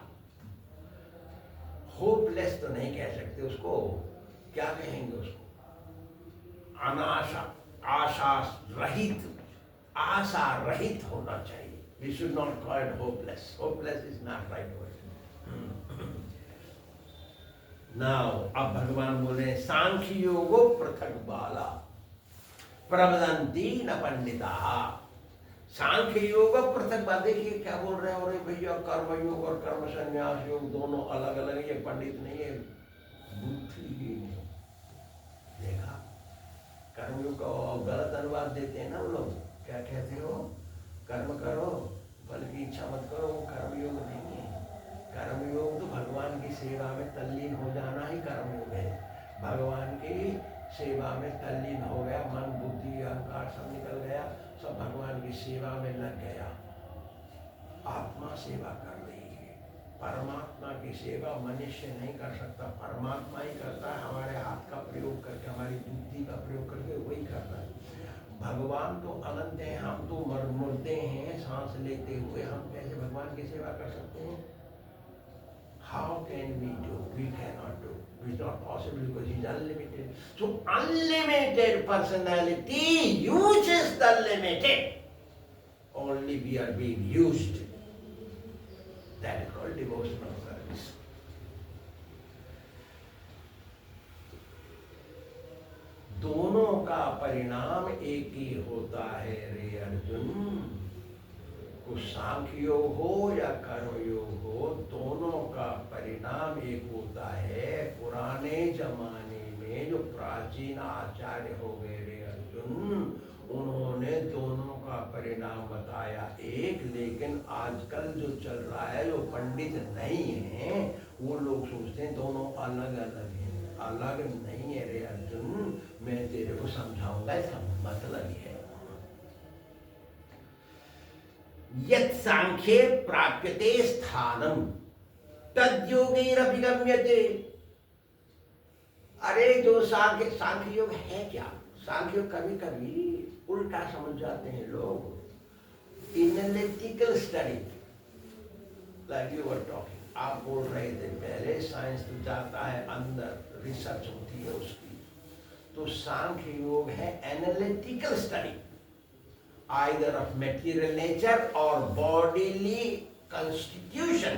होपलेस तो नहीं कह सकते उसको, क्या कहेंगे उसको? अनाशा, आशा रहित, आशा रहित होना चाहिए। We should not call it hopeless. Hopeless is not right word. Now, अब भगवान बोले सांख्य योगो पृथक बाला प्रवदन्ति न पंडिता। सांख्य योग पृथक बात। देखिए क्या बोल रहे हैं, और भैया कर्म योग और कर्म संन्यास योग दोनों अलग अलग है, ये पंडित नहीं है, बुद्धिहीन है। देखा, कर्मयोग का गलत अनुवाद देते हैं ना वो लोग, क्या कहते हो? कर्म करो फल की इच्छा मत करो, वो कर्मयोग नहीं है। कर्मयोग तो भगवान की सेवा में तल्लीन हो जाना ही कर्मयोग है। भगवान की सेवा में तल्लीन हो गया, मन बुद्धि अहंकार सब निकल गया, सब भगवान की सेवा में लग गया। आत्मा सेवा कर रही है, परमात्मा की सेवा मनुष्य नहीं कर सकता, परमात्मा ही करता है। हमारे हाथ का प्रयोग करके, हमारी बुद्धि का प्रयोग करके वही करता है। भगवान तो अनंत है, हम तो मुर्दे हैं सांस लेते हुए, हम कैसे भगवान की सेवा कर सकते हैं? How can we do? We cannot do. It's not possible because he's unlimited. So unlimited personality uses the limited. Only we are being used. That is called devotional service. दोनों का परिणाम एक ही होता है रे अर्जुन। कुछ सांख्य योग हो या कर्म योग हो, दोनों का परिणाम एक होता है। पुराने जमाने में जो प्राचीन आचार्य हो गए रे अर्जुन, उन्होंने दोनों का परिणाम बताया एक, लेकिन आजकल जो चल रहा है, जो पंडित नहीं है, वो लोग सोचते हैं दोनों अलग अलग हैं। अलग नहीं है रे अर्जुन, मैं तेरे को समझाऊंगा, इसका मतलब है यत् सांख्ये प्राप्यते स्थानम तद्योगैरभिगम्यते। अरे जो सांख्य योग है क्या? सांख्य योग कभी कभी उल्टा समझ जाते हैं लोग। Analytical study, like you were talking, आप बोल रहे थे पहले, साइंस तो जाता है अंदर, रिसर्च होती है उसकी। तो सांख्य योग है analytical study, either of material nature or bodily constitution.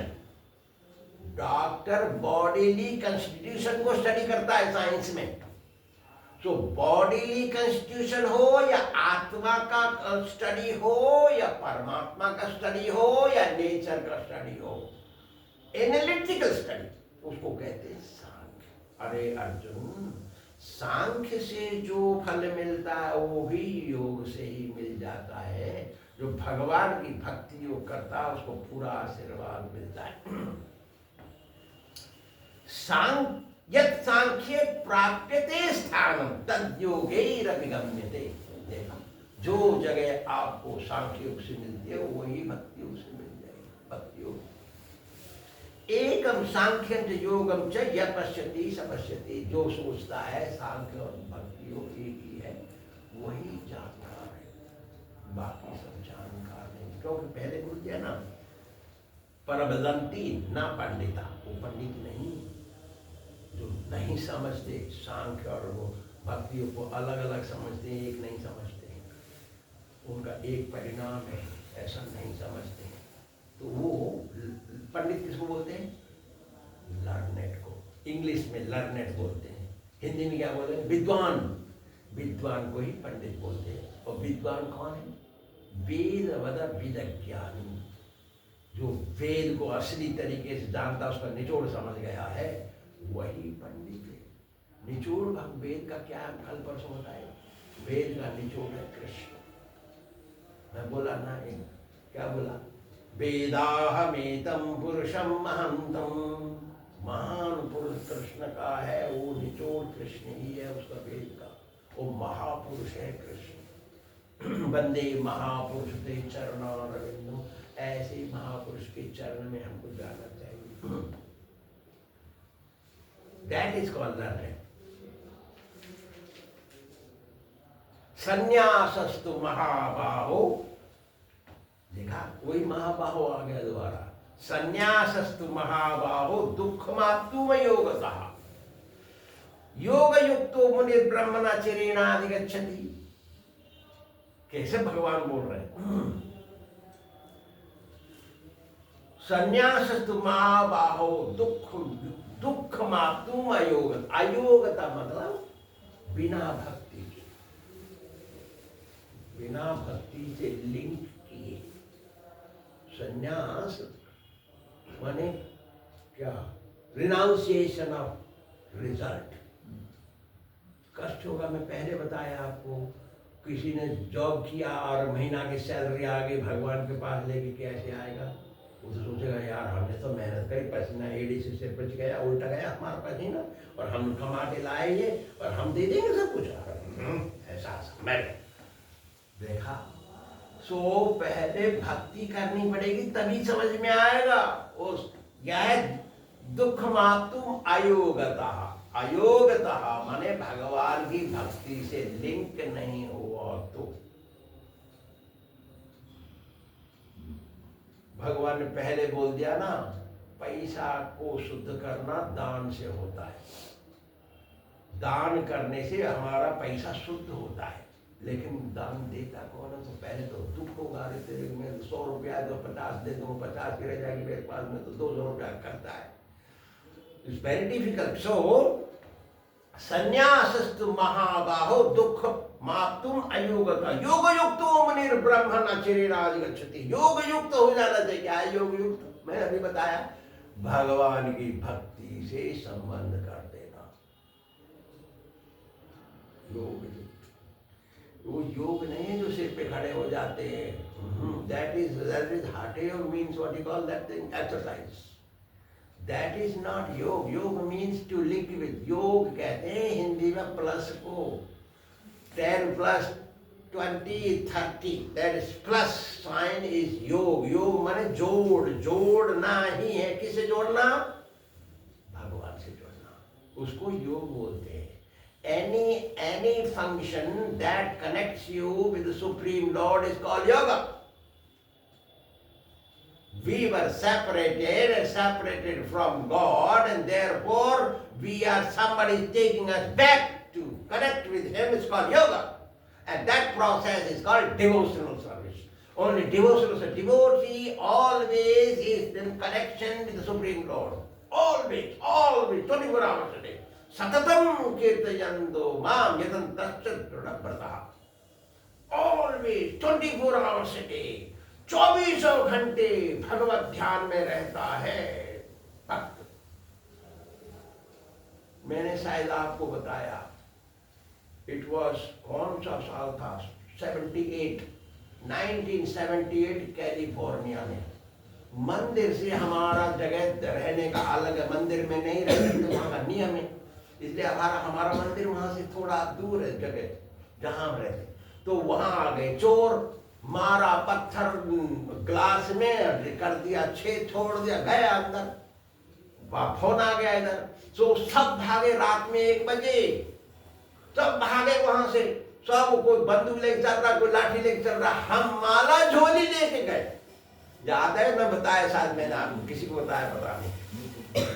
Doctor bodily constitution को स्टडी करता है साइंस में। तो बॉडीली कंस्टिट्यूशन हो या आत्मा का स्टडी हो या परमात्मा का स्टडी हो या नेचर का स्टडी हो, एनालिटिकल स्टडी, उसको कहते हैं सांख्य। अरे अर्जुन, सांख्य से जो फल मिलता है वो भी योग से ही मिल जाता है। जो भगवान की भक्ति योग करता है उसको पूरा आशीर्वाद मिलता है। यत् सांख्ये प्राप्यते स्थानम तद्योगैरभिगम्यते। देखो, जो जगह आपको सांख्य योग से मिलती है वही भक्ति योग से मिल जाएगी। भक्ति योग एकम सांख्यम च योगम च यत् पश्यति स पश्यति। जो सोचता है सांख्य और भक्ति योग एक ही है, वही जानकार है, बाकी सब जानकार नहीं। क्योंकि पहले बोल दिया ना, परवदंती ना पंडिता, वो पंडित नहीं, जो नहीं समझते सांख्य और वो भक्ति योग को अलग अलग समझते हैं, एक नहीं समझते हैं, उनका एक परिणाम है, ऐसा नहीं समझते हैं। तो वो पंडित किसको बोलते हैं? लर्नेड को। इंग्लिश में लर्नेड बोलते हैं, हिंदी में क्या बोलते हैं? विद्वान। विद्वान को ही पंडित बोलते हैं। और विद्वान कौन है? वेद वद विदज्ञानी, जो वेद को असली तरीके से जानता, उसका निचोड़ समझ गया है, वही पंडित है। निचोड़ हम वेद का क्या है, कल परसों बताएगा। वेद का निचोड़ है कृष्ण। मैं बोला ना, क्या बोला? वेदाहमेतम पुरुषम महंतम। महान पुरुष कृष्ण का है, वो निचोड़ कृष्ण ही है उसका, वेद का। वो महापुरुष है कृष्ण। वंदे महापुरुष ते चरणारविंदम। ऐसे महापुरुष के चरण में हमको जाना चाहिए। That is called learning. संन्यासस्तु महाबाहो, देखा, वही महाबाहो आ गया दोबारा। संन्यासस्तु महाबाहो दुःखमाप्तुम योगतः। योग युक्तो मुनि ब्रह्मणा चिरेणाधिगच्छति। कैसे भगवान बोल रहे हैं? संन्यासस्तु महाबाहो दुःखमाप्तुम अयोगत। अयोगता मतलब बिना भक्ति के, बिना भक्ति से लिंक किए। संन्यास माने क्या? Renunciation of result. कष्ट होगा, मैं पहले बताया आपको। किसी ने जॉब किया और महीना की सैलरी आ गई, भगवान के पास लेके कैसे आएगा? वो तो सोचेगा यार हमने तो मेहनत करी, पसीना एड़ी से सिर बच गया, उल्टा गया हमारा पसीना, और हम कमा के लाए ये और हम दे देंगे सब कुछ। ऐसा मैं देखा। सो पहले भक्ति करनी पड़ेगी तभी समझ में आएगा। उस यह दुख मातुम अयोगतः, अयोगतः माने भगवान की भक्ति से लिंक नहीं हुआ तो। भगवान ने पहले बोल दिया ना, पैसा को शुद्ध करना दान से होता है, दान करने से हमारा पैसा शुद्ध होता है। लेकिन दान देता कौन है? तो पहले तो दुख होगा, अरे तेरे में 100 रुपया दो, 50 दे दो, 50 की रह जाएगी मेरे पास में, तो 200 रुपया करता है। It's very difficult. सो संन्यासस्तु महाबाहो दुख माप्तुम अयोगता, योग युक्तो मुनिर ब्रह्म न चिरेणाधिगच्छति। योग युक्त हो जाना चाहिए। क्या है योग युक्त? मैंने अभी बताया, भगवान की भक्ति से संबंध कर देना, योग युक्त। वो योग नहीं है जो सिर पे खड़े हो जाते हैं। दैट इज हार्ट योग means what you call that thing, exercise. That is not योग। योग मीन्स टू लिंक विद। योग कहते हैं हिंदी में प्लस को, 10 + 20 30, that is plus sign is योग। योग माने जोड़, जोड़ना ही है। किसे जोड़ना? भगवान से जोड़ना, उसको योग बोलते हैं। Any function that connects you with the Supreme Lord is called yoga. We were separated from God, and therefore somebody is taking us back to connect with Him. It's called yoga, and that process is called devotional service. Only devotional service. Devotee always is in connection with the Supreme Lord. Always, 24 hours a day. सततम कीर्तयन्तो माम यदन्तश्च दृढव्रतः। Always 24 hours a day, 24 घंटे भगवत ध्यान में रहता है भक्त। मैंने शायद आपको बताया, इट वॉज कौन सा साल था? 1978 कैलिफोर्निया में। मंदिर से हमारा जगह रहने का अलग है, मंदिर में नहीं रहते तो वहाँ का नियम है, इसलिए हमारा मंदिर वहां से थोड़ा दूर है जगह जहां हम रहते। तो वहां आ गए चोर, मारा पत्थर ग्लास में कर दिया, 6 छोड़ दिया, गया अंदर। फोन आ गया इधर, तो सब भागे। रात में 1 बजे सब भागे वहां से, सब कोई बंदूक लेके चल रहा, कोई लाठी लेके चल रहा। हम माला झोली लेके गए। याद है मैं बताया, शायद मैंने आपको किसी को बताया, पता नहीं।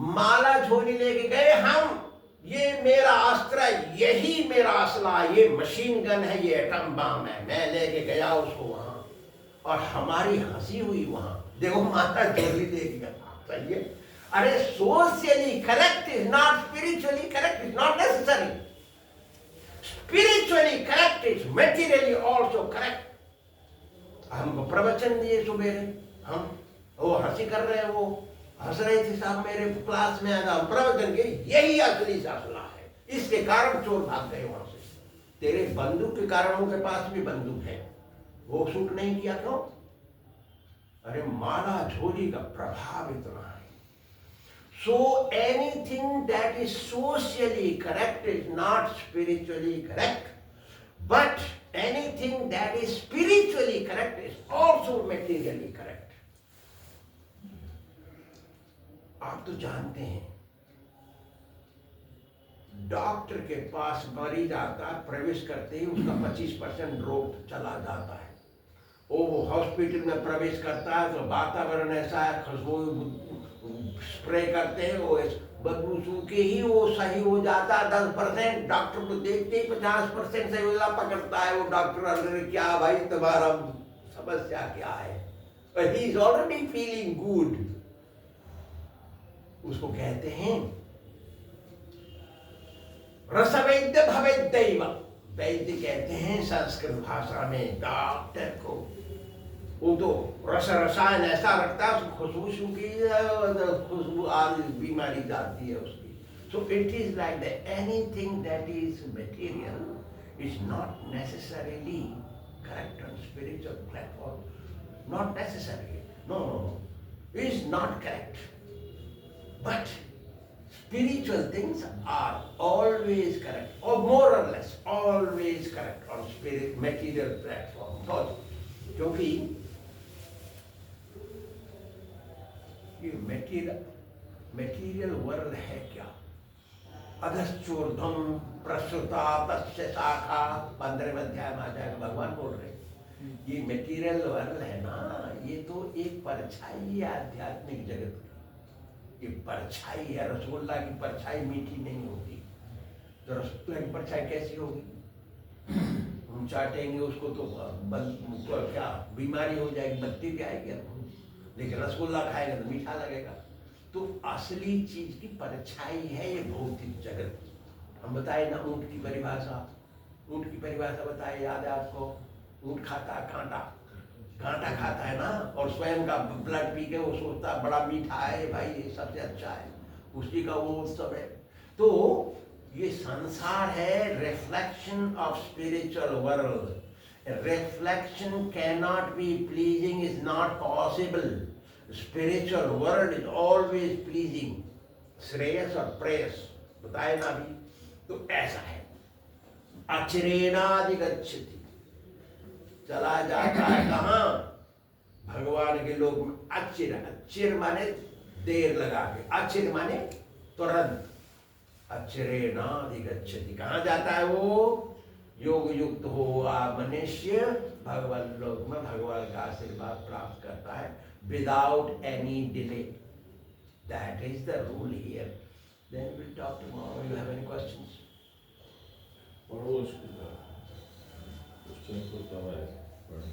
माला झोली लेके गए हम। ये मेरा अस्त्र है, यही मेरा असला, ये मशीन गन है, ये एटम बम है। मैं लेके गया उसको वहां, और हमारी हंसी हुई वहां। देखो माला झोली लेके गया, सही है। अरे socially correct is not spiritually correct, is not necessary. Spiritually correct is materially also correct. हमको प्रवचन दिए सुबह, हम वो हंसी कर रहे हैं, वो हंस रहे थे साहब मेरे क्लास में आया, प्रवचन के यही असली असला है। इसके कारण चोर भाग गए वहां से। तेरे बंदूक के कारण उनके पास भी बंदूक है, वो शूट नहीं किया क्यों? अरे माला झोली का प्रभाव इतना है। So anything that is socially correct is not spiritually correct, but anything that is spiritually correct is also materially correct. आप तो जानते हैं, डॉक्टर के पास मरीज आता है, प्रवेश करते ही उसका 25% रोग चला जाता है। वो हॉस्पिटल में प्रवेश करता है तो वातावरण ऐसा है, खुशबू स्प्रे करते हैं, वो बदबू सूखे ही वो सही हो जाता है 10%। डॉक्टर को देखते ही 50% सही हो जाता, पकड़ता है वो डॉक्टर, अरे क्या भाई तुम्हारा समस्या क्या है? He is already feeling good. उसको कहते हैं रसवैद्य भवेद्दैव। वैद्य कहते हैं संस्कृत भाषा में डॉक्टर को। वो तो रसायन ऐसा रखता है, उसको खुशबू सूखी, खुशबू आदि बीमारी जाती है उसकी। So it is like that, anything that is material is not necessarily correct on spiritual platform, not necessary. No, is not correct. But spiritual things are always correct, or more or less always correct on spirit material platform. Because क्योंकि ये material world है क्या? अधश्चोर्ध्वं प्रसृता तस्य शाखा 15वें अध्याय में आ जाएगा, भगवान बोल रहे हैं। ये मटेरियल वर्ल्ड है ना, ये तो एक परछाई है आध्यात्मिक जगत की। ये परछाई है। रसगुल्ला की परछाई मीठी नहीं होती, तो रसगुल्ला की परछाई कैसी होगी? हम चाटेंगे उसको तो क्या बीमारी हो जाएगी, बत्ती भी आएगी। लेकिन रसगुल्ला खाएंगे तो मीठा लगेगा। तो असली चीज की परछाई है ये भौतिक जगत। हम बताए ना ऊंट की परिभाषा, ऊंट की परिभाषा बताए, याद है आपको? ऊंट खाता है कांटा, कांटा खाता है ना, और स्वयं का ब्लड पी के वो सोचता बड़ा मीठा है भाई, ये सबसे अच्छा है, उसी का वो सब है। तो ये संसार है reflection of spiritual world. Reflection cannot be pleasing, is not possible. Spiritual world is always pleasing. Shreyas और प्रेयस बताए ना अभी, तो ऐसा है। अचिरेणाधिगच्छति, चला जाता है कहाँ? भगवान के लोक में। अचिर, अचिर माने देर लगा के, अचिर माने तुरंत। अचिरेणाधिगच्छति, कहाँ जाता है वो? योग युक्त हुआ मनुष्य भगवान लोक में भगवान का आशीर्वाद प्राप्त करता है without any delay. That is the rule here. Then we will talk tomorrow. You have any questions? पढ़ो उसको, क्वेश्चन को कवर पढ़ो।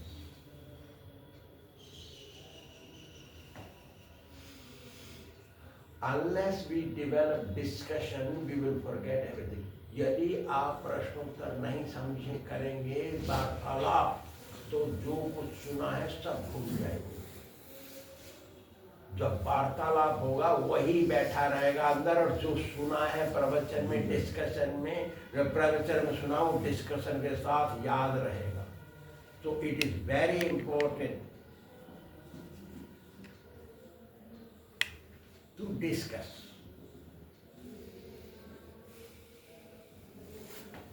Unless we develop discussion, we will forget everything. यदि आप प्रश्नोत्तर नहीं समझे करेंगे वार्तालाप, तो जो कुछ सुना है सब भूल जाएंगे। जब वार्तालाप होगा वही बैठा रहेगा अंदर, और जो सुना है प्रवचन में, डिस्कशन में, प्रवचन में सुना वो डिस्कशन के साथ याद रहेगा। तो it is very important to discuss.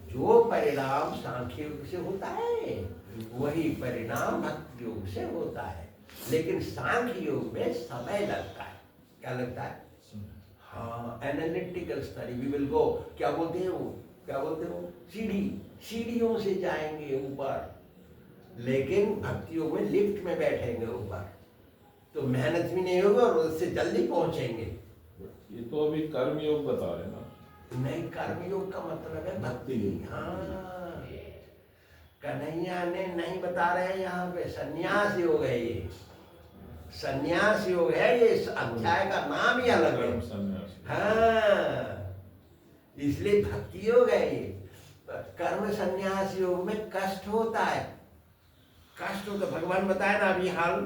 जो परिणाम सांख्य योग से होता है वही परिणाम भक्ति योग से होता है। लेकिन सांख्य योग में समय लगता है। क्या लगता है? हाँ, analytical study. We will go, क्या बोलते हैं वो, क्या बोलते हो, सीढ़ियों से जाएंगे ऊपर। लेकिन भक्ति योग में लिफ्ट में बैठेंगे ऊपर, तो मेहनत भी नहीं होगी और उससे जल्दी पहुंचेंगे। ये तो अभी कर्म योग बता रहे ना। नहीं, कर्मयोग का मतलब है भक्ति। हाँ, कन्हैया ने नहीं बता रहे हैं यहाँ पे, संन्यास योग है ये। संन्यास योग है ये, अध्याय का नाम ही अलग है। हाँ, इसलिए भक्ति योग है ये। कर्म संन्यास योग में कष्ट होता है, कष्ट होता। भगवान बताए ना अभी हाल,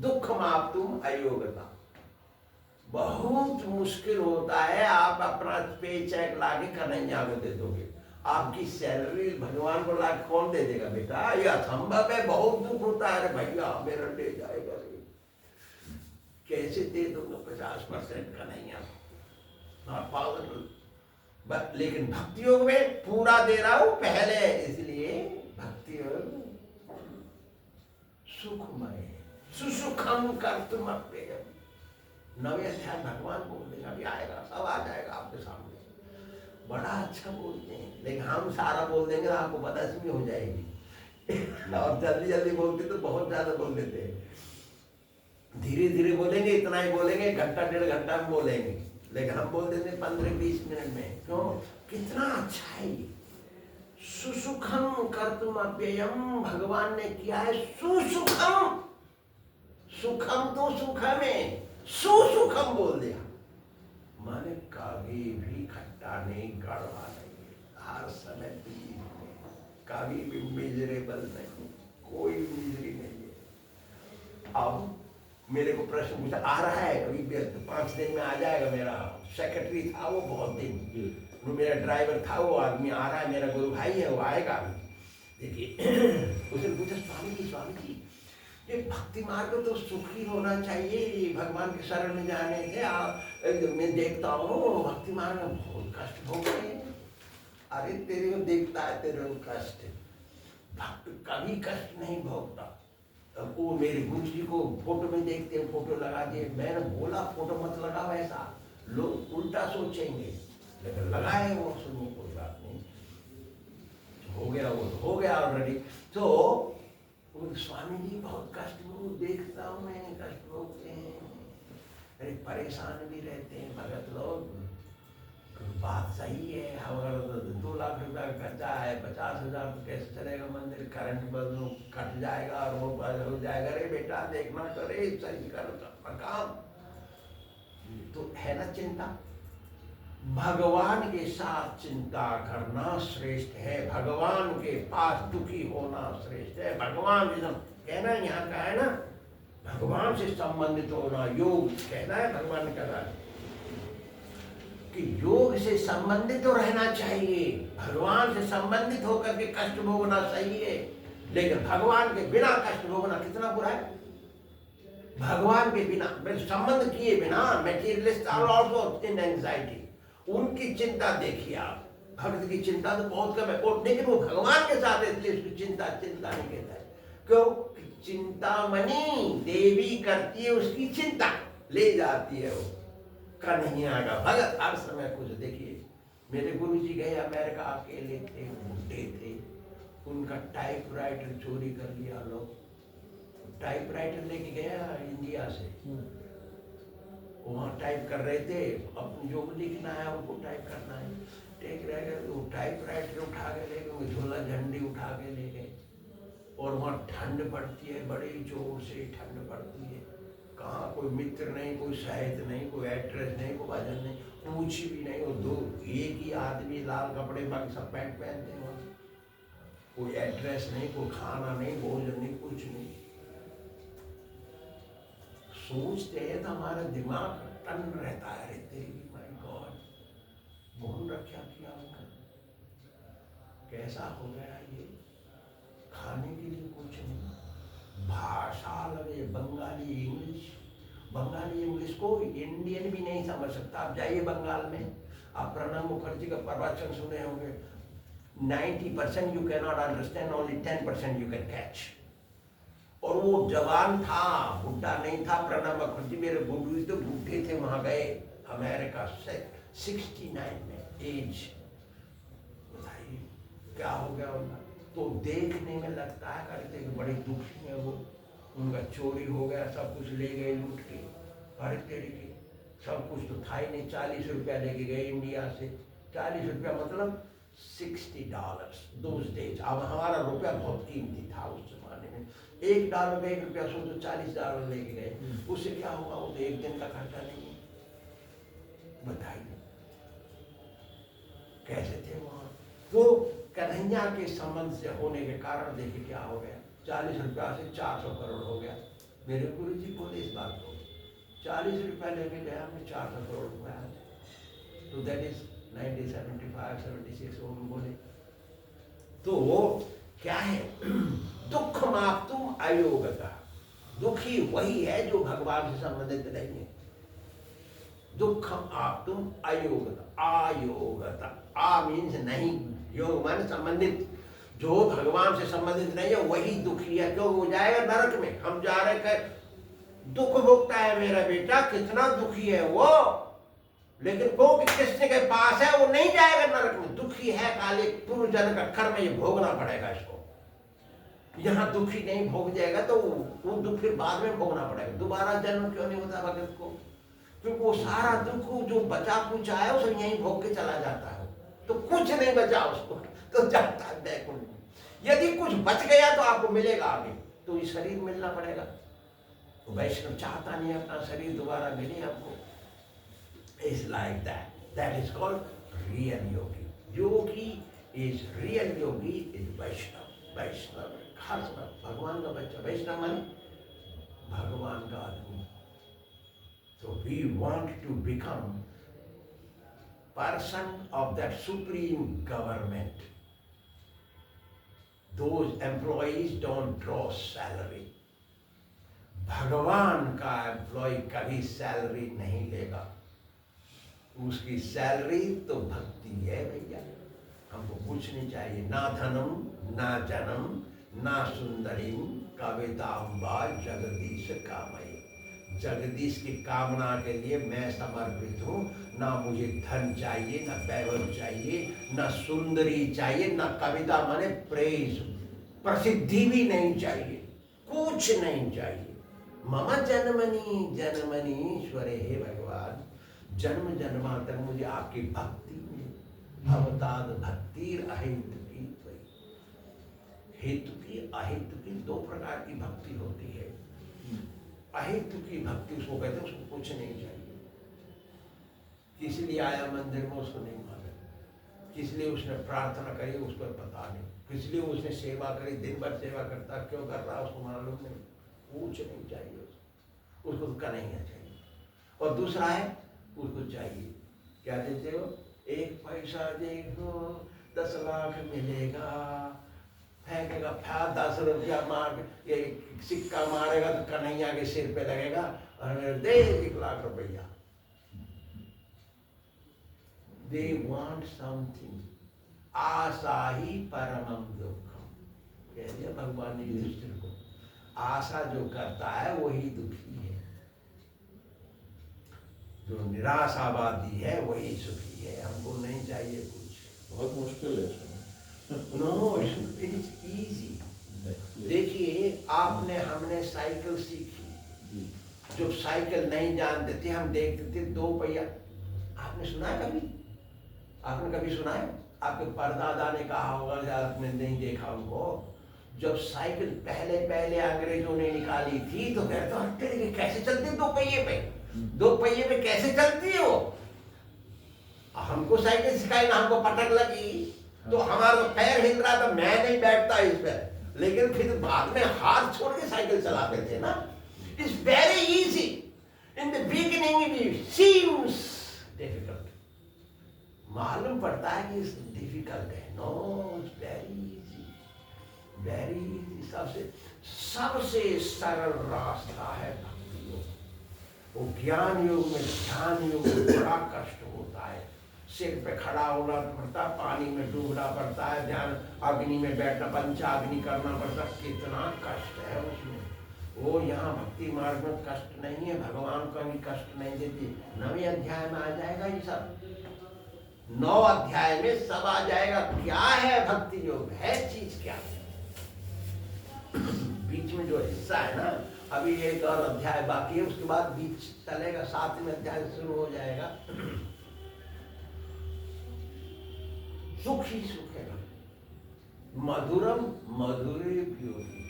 दुख माप्तुम अयोग्यता, बहुत मुश्किल होता है। आप अपना पे चेक लाके कन्हैया को दे दोगे, आपकी सैलरी भगवान को ला कौन दे देगा बेटा? ये असंभव है, बहुत दुख होता है। भैया मेरा ले जाएगा, कैसे दे दूंगा 50% कन्हैया? Not possible. बट लेकिन भक्ति योग में पूरा दे रहा हूं पहले, इसलिए भक्ति योग सुखमय, सुसुखम कर्तुम अप्ययम्। 9वें अध्याय भगवान बोल देगा, अभी आएगा, सब आ जाएगा आपके सामने। बड़ा अच्छा बोलते हैं, लेकिन हम सारा बोल देंगे तो आपको बदहज़मी हो जाएगी। और जल्दी जल्दी बोलते तो बहुत ज्यादा बोल देते हैं। धीरे धीरे बोलेंगे, इतना ही बोलेंगे, घंटा 1.5 घंटा में बोलेंगे, लेकिन हम बोल देते 15-20 मिनट में। क्यों? कितना अच्छा है ये। सुसुखम कर्तुम अप्ययम्, भगवान ने किया है सुसुखम। सुखम तो सुखम है, सुसुखम बोल दिया, माने कभी भी खट्टा नहीं, कड़वा नहीं, हर समय पीने, कभी भी मिजरेबल नहीं, कोई मिजरी नहीं है। अब मेरे को प्रश्न पूछा, आ रहा है अभी 5 दिन में आ जाएगा। मेरा सेक्रेटरी था वो बहुत दिन, वो मेरा ड्राइवर था, वो आदमी आ रहा है, मेरा गुरु भाई है, वो आएगा अभी। देखिए उसने पूछा, स्वामी जी ये भक्ति मार्ग तो सुखी होना चाहिए, भगवान के शरण में जाने से मैं देखता हूँ भक्ति मार्ग में बहुत कष्ट भोग रहे हैं। अरे तेरे को देखता है तेरे को कष्ट, भक्त कभी कष्ट नहीं भोगता। अब वो मेरे गुरु जी को फोटो में देखते हैं, फोटो लगा दिए, मैंने बोला फोटो मत लगाओ, ऐसा लोग उल्टा सोचेंगे, लेकिन लगाए वो, सुनिए कोई बात नहीं, हो गया वो तो हो गया ऑलरेडी। तो स्वामी जी बहुत कष्ट भोग देखता हूँ मैं, कष्ट भोगते हैं, अरे परेशान भी रहते हैं भगत लोग। बात सही है, अगर 2 लाख रुपया खर्चा है, 50,000 तो कैसे चलेगा मंदिर, करंट बदलो कट जाएगा और वो हो जाएगा। अरे बेटा देखना करे, सही करो अपना काम, तो है ना चिंता। भगवान के साथ चिंता करना श्रेष्ठ है, भगवान के पास दुखी होना श्रेष्ठ है। भगवान कहना यहाँ का है ना, भगवान से संबंधित होना, योग कहना है, भगवान ने कहा कि योग से संबंधित तो रहना चाहिए, भगवान से संबंधित होकर के कष्ट भोगना सही है, लेकिन भगवान के बिना कष्ट भोगना कितना बुरा है। भगवान के बिना संबंध किए बिना materialist are also in anxiety, उनकी चिंता देखिए आप। भक्त की चिंता तो बहुत कम है, और लेकिन वो भगवान के साथ है, इसलिए उसकी चिंता नहीं कहता है। क्यों? चिंतामणि देवी करती है उसकी चिंता, ले जाती है वो कन्हैया का भगत हर समय कुछ। देखिए मेरे गुरु जी गए अमेरिका, अकेले थे, बूढ़े थे, उनका टाइपराइटर चोरी कर लिया लोग, टाइपराइटर लेके गया इंडिया से, वहाँ टाइप कर रहे थे, अपने जो लिखना है उनको टाइप करना है, टेक रह गए, वो टाइपराइटर उठा के ले गए, झोला झंडी उठा के ले गए, और वहाँ ठंड पड़ती है, बड़ी जोर से ठंड पड़ती है, कहाँ कोई मित्र नहीं, कोई सहायता नहीं, कोई एड्रेस नहीं, कोई भजन नहीं, कुछ भी नहीं, और दो एक ही आदमी लाल कपड़े बाकी सब पैंट पहनते हैं, कोई एड्रेस नहीं, कोई खाना नहीं, भोजन नहीं, कुछ नहीं। सोचते हैं तो हमारा दिमाग टन रहता है, अरे तेरी माय गॉड, कौन रक्षा किया उनका, कैसा हो गया ये, खाने के लिए कुछ नहीं, भाषा लगे बंगाली इंग्लिश को इंडियन भी नहीं समझ सकता। आप जाइए बंगाल में, आप प्रणब मुखर्जी का प्रवचन सुने होंगे, 90% you can not understand, only 10% you can catch. और वो जवान था, बुढ़ा नहीं था प्रणब मुखर्जी, मेरे गुरु तो बूढ़े थे, वहां गए अमेरिका से 69 में एज, बताइए क्या हो गया उनका। तो देखने में लगता है करते बड़े दुखी है वो, उनका चोरी हो गया, सब कुछ ले गए लूट के, अरे तेरे के सब कुछ तो था ही नहीं। 40 रुपया लेके गए इंडिया से, 40 रुपया मतलब $60 दोज डेज। अब हमारा रुपया बहुत कीमती था उस जमाने में, $1 का $1 सोचो, $40 लेके गए, उससे क्या होगा, वो तो एक दिन का खर्चा नहीं है। बताइए कैसे थे वहाँ। तो कन्हैया के संबंध से होने के कारण देखिए क्या हो गया, 40 रुपया से 400 करोड़ हो गया। मेरे गुरु जी बोले इस बात को, 40 रुपया लेके गया हमने 400 करोड़ रुपया, तो दैट इज 1975-76 वो बोले। तो वो क्या है, दुख माप्तुम अयोगता, दुखी वही है जो भगवान से संबंधित नहीं है। दुखम आप्तुम अयोगता, आयोगता, आ मीन्स नहीं, योग मान संबंधित, जो भगवान से संबंधित नहीं है वही दुखी है। क्यों? वो जाएगा नरक में। हम जा रहे हैं, दुख भोगता है मेरा बेटा, कितना दुखी है वो, लेकिन वो कृष्ण के पास है, वो नहीं जाएगा नरक में। दुखी है काले पूर्व जन्म का कर्म, ये भोगना पड़ेगा इसको। यहाँ दुखी नहीं भोग जाएगा तो वो दुख फिर बाद में भोगना पड़ेगा। दोबारा जन्म क्यों नहीं होता भगत को? क्योंकि वो सारा दुख जो बचा कुछ आया उसे यहीं भोग के चला जाता है, तो कुछ नहीं बचा उसको, तो जाता है बैकुंठ में। यदि कुछ बच गया तो आपको मिलेगा आगे, तो ये शरीर मिलना पड़ेगा। तो वैष्णव चाहता नहीं अपना शरीर दोबारा मिले हमको। Is like that is called real yogi. Yogi is real yogi is Vaishnav. वैष्णव हर समय भगवान का बच्चा, वैष्णव माने भगवान का आदमी। So we want to become person of that supreme government. Those employees don't draw salary. भगवान का एम्प्लॉय कभी सैलरी नहीं लेगा, उसकी सैलरी तो भक्ति है भैया। हमको कुछ नहीं चाहिए, ना धनम ना जनम ना सुंदरी कविताम्बा जगदीश कामई। जगदीश की कामना के लिए मैं समर्पित हूँ। ना मुझे धन चाहिए, ना वैभव चाहिए, ना सुंदरी चाहिए, ना कविता माने प्रेज, प्रसिद्धि भी नहीं चाहिए, कुछ नहीं चाहिए। मम जन्मनि जन्मनि ईश्वरे, हे भगवान जन्म जन्मांतर मुझे आपकी भक्ति में भवताद भक्ति अहेतु की हेतु की अहेतु की दो प्रकार की भक्ति होती है। अहेतु की भक्ति उसको कहते हैं, उसको कुछ नहीं चाहिए। किस लिए आया मंदिर में उसको नहीं मालूम, किस लिए उसने प्रार्थना करी उसको पता नहीं, किस लिए उसने सेवा करी, दिन भर सेवा करता क्यों कर रहा उसको मालूम नहीं, कुछ नहीं चाहिए उसको तो कन्हैया चाहिए। और दूसरा है उसको चाहिए क्या देते हो, एक पैसा देखो 10 लाख मिलेगा, फेंकेगा 10 रुपया मार ये सिक्का मारेगा तो कन्हैया के सिर पे लगेगा और दे 1 लाख रुपया। दे वांट समथिंग, आशा ही परमम दुखम, कह दिया भगवान ने युधिष्ठिर को। आशा जो करता है वही दुखी है, जो निराशावादी है वही सुखी है। हमको नहीं चाहिए कुछ, बहुत मुश्किल है। No it is easy. देखिए आपने हमने साइकिल सीखी, जो साइकिल नहीं जानते थे हम देखते थे 2 पहिया। आपने सुना है कभी, आपने कभी सुना है, आपके परदादा ने कहा होगा या आपने नहीं देखा उनको, जब साइकिल पहले पहले अंग्रेजों ने निकाली थी तो कहते हट्टे कैसे चलती 2 पहिए पे, 2 पहिए पे कैसे चलती है वो। हमको साइकिल सिखाई ना, हमको पटक लगी तो हमारा तो पैर हिल रहा था, मैं नहीं बैठता इस पर, लेकिन फिर बाद में हाथ छोड़ के साइकिल चलाते थे ना। It's very easy, in the beginning it seems difficult, मालूम पड़ता है कि डिफिकल्ट है। No it's very easy, very easy. सबसे सरल रास्ता है भक्ति योग। वो ज्ञान योग में, ध्यान योग में बड़ा कष्ट होता है, सिर पे खड़ा होना पड़ता है, पानी में डूबना पड़ता है, ध्यान अग्नि में बैठना, पंचाग्नि करना पड़ता है, कितना कष्ट है उसमें। वो यहाँ भक्ति मार्ग में कष्ट नहीं है, भगवान को भी कष्ट नहीं देती। 9वें अध्याय में आ जाएगा ये सब, 9 अध्याय में सब आ जाएगा। क्या है भक्ति योग, है चीज क्या है। बीच में जो हिस्सा है ना, अभी 1 और अध्याय बाकी है, उसके बाद बीच चलेगा, 7वें अध्याय शुरू हो जाएगा। सुख ही सुख है, मधुरम मधुरे प्योरी,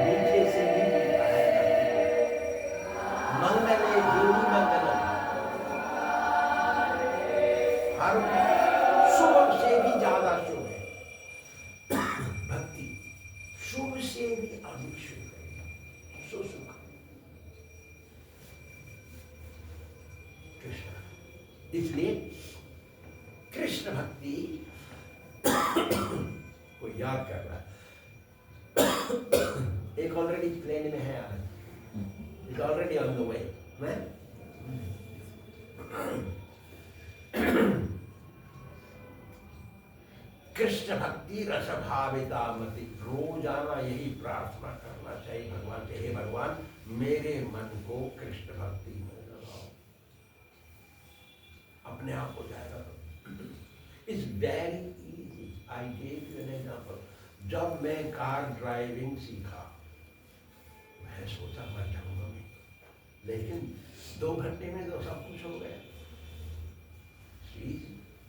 मीठे से भी मीठा है। मंगले जोड़ी मंगलम, हर शुभ से भी ज्यादा शुभ है भक्ति, शुभ से भी अधिक शुभ है, सुख कृष्ण। इसलिए कृष्ण भक्ति को याद कर रहा है। एक ऑलरेडी प्लेन में है, it already on the way. Krishna भक्ति रस भाविता मति, रोजाना यही प्रार्थना करना चाहिए भगवान से, हे भगवान मेरे मन को कृष्ण भक्ति में लगाओ, अपने आप हो जाएगा। It's very easy. I give you an example. जब मैं कार ड्राइविंग सीखा, मैं सोचा मैं जाऊंगा नहीं, लेकिन 2 घंटे में तो सब कुछ हो गया।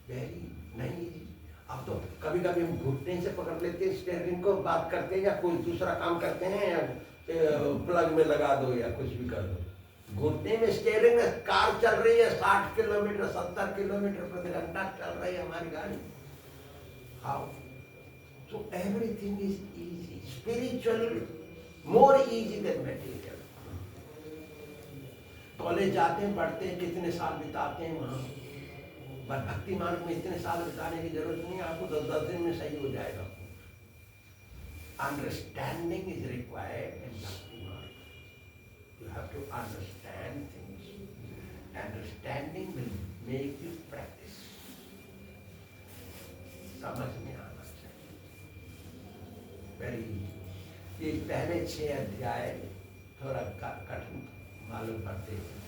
वेरी नहीं इजी। अब तो कभी कभी हम घुटने से पकड़ लेते हैं स्टीयरिंग को, बात करते हैं या कोई दूसरा काम करते हैं, या प्लग में लगा दो या कुछ भी कर दो, घुटने में स्टीयरिंग में कार चल रही है, 60 किलोमीटर 70 किलोमीटर प्रति घंटा चल रही है हमारी गाड़ी। How so everything is easy, spiritually more easy than material. College जाते हैं, पढ़ते हैं, कितने साल बिताते हैं वहाँ, पर भक्ति मार्ग में इतने साल बिताने की जरूरत नहीं है, आपको 10 दिन में सही हो जाएगा। अंडरस्टैंडिंग इज रिक्वायर्ड इन भक्ति मार्ग। have to understand things. Understanding will make you practice. समझ में आना चाहिए. Very. ये पहले 6 अध्याय थोड़ा कठिन मालूम पड़ते हैं,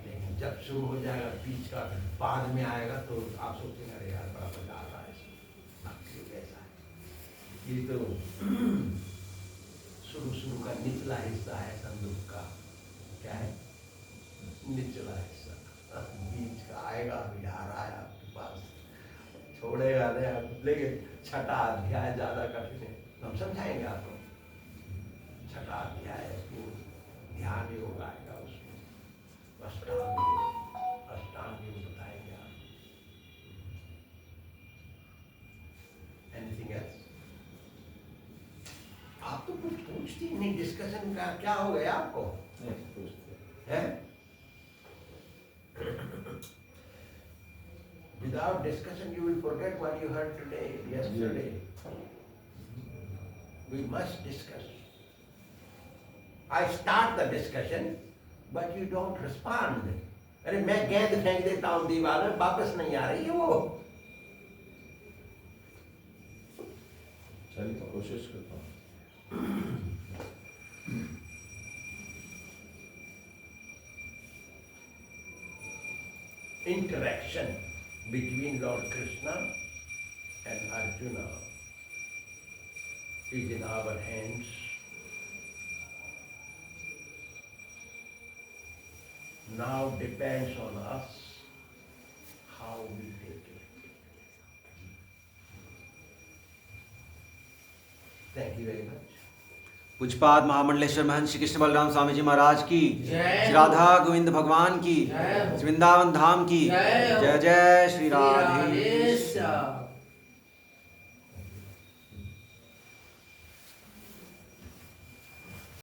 लेकिन जब शुरू हो जाएगा बीच का, बाद में आएगा तो आप सोचेंगे अरे यार बड़ा मजा आ रहा है इसमें. भक्ति कैसा है ये तो शुरू का निचला हिस्सा है संदूक का. क्या है निचला हिस्सा. बीच का आएगा, अभी आ रहा है आपके पास, छोड़ेगा नहीं आप. लेकिन 6ठा अध्याय ज्यादा कठिन है, हम समझाएंगे आपको. 6ठा अध्याय ध्यान योग आएगा उसमें. अष्टांग योग बताएंगे आप. Anything else? आप तो कुछ पूछती नहीं. डिस्कशन का क्या हो गया आपको? है without discussion you will forget what you heard today, yesterday. We must discuss. I start the discussion but you don't respond. अरे मैं गेंद फेंक देता हूँ दीवार में, वापस नहीं आ रही है वो. चलिए तो कोशिश करता हूँ. Interaction between Lord Krishna and Arjuna is in our hands. Now depends on us how we take it. Thank you very much. पूज्यपाद महामंडलेश्वर महंत श्री कृष्ण बलराम स्वामी जी महाराज की जय। श्री राधा गोविंद भगवान की जय। वृंदावन धाम की जय। जय जय श्री राधेश्याम। राधेश्याम.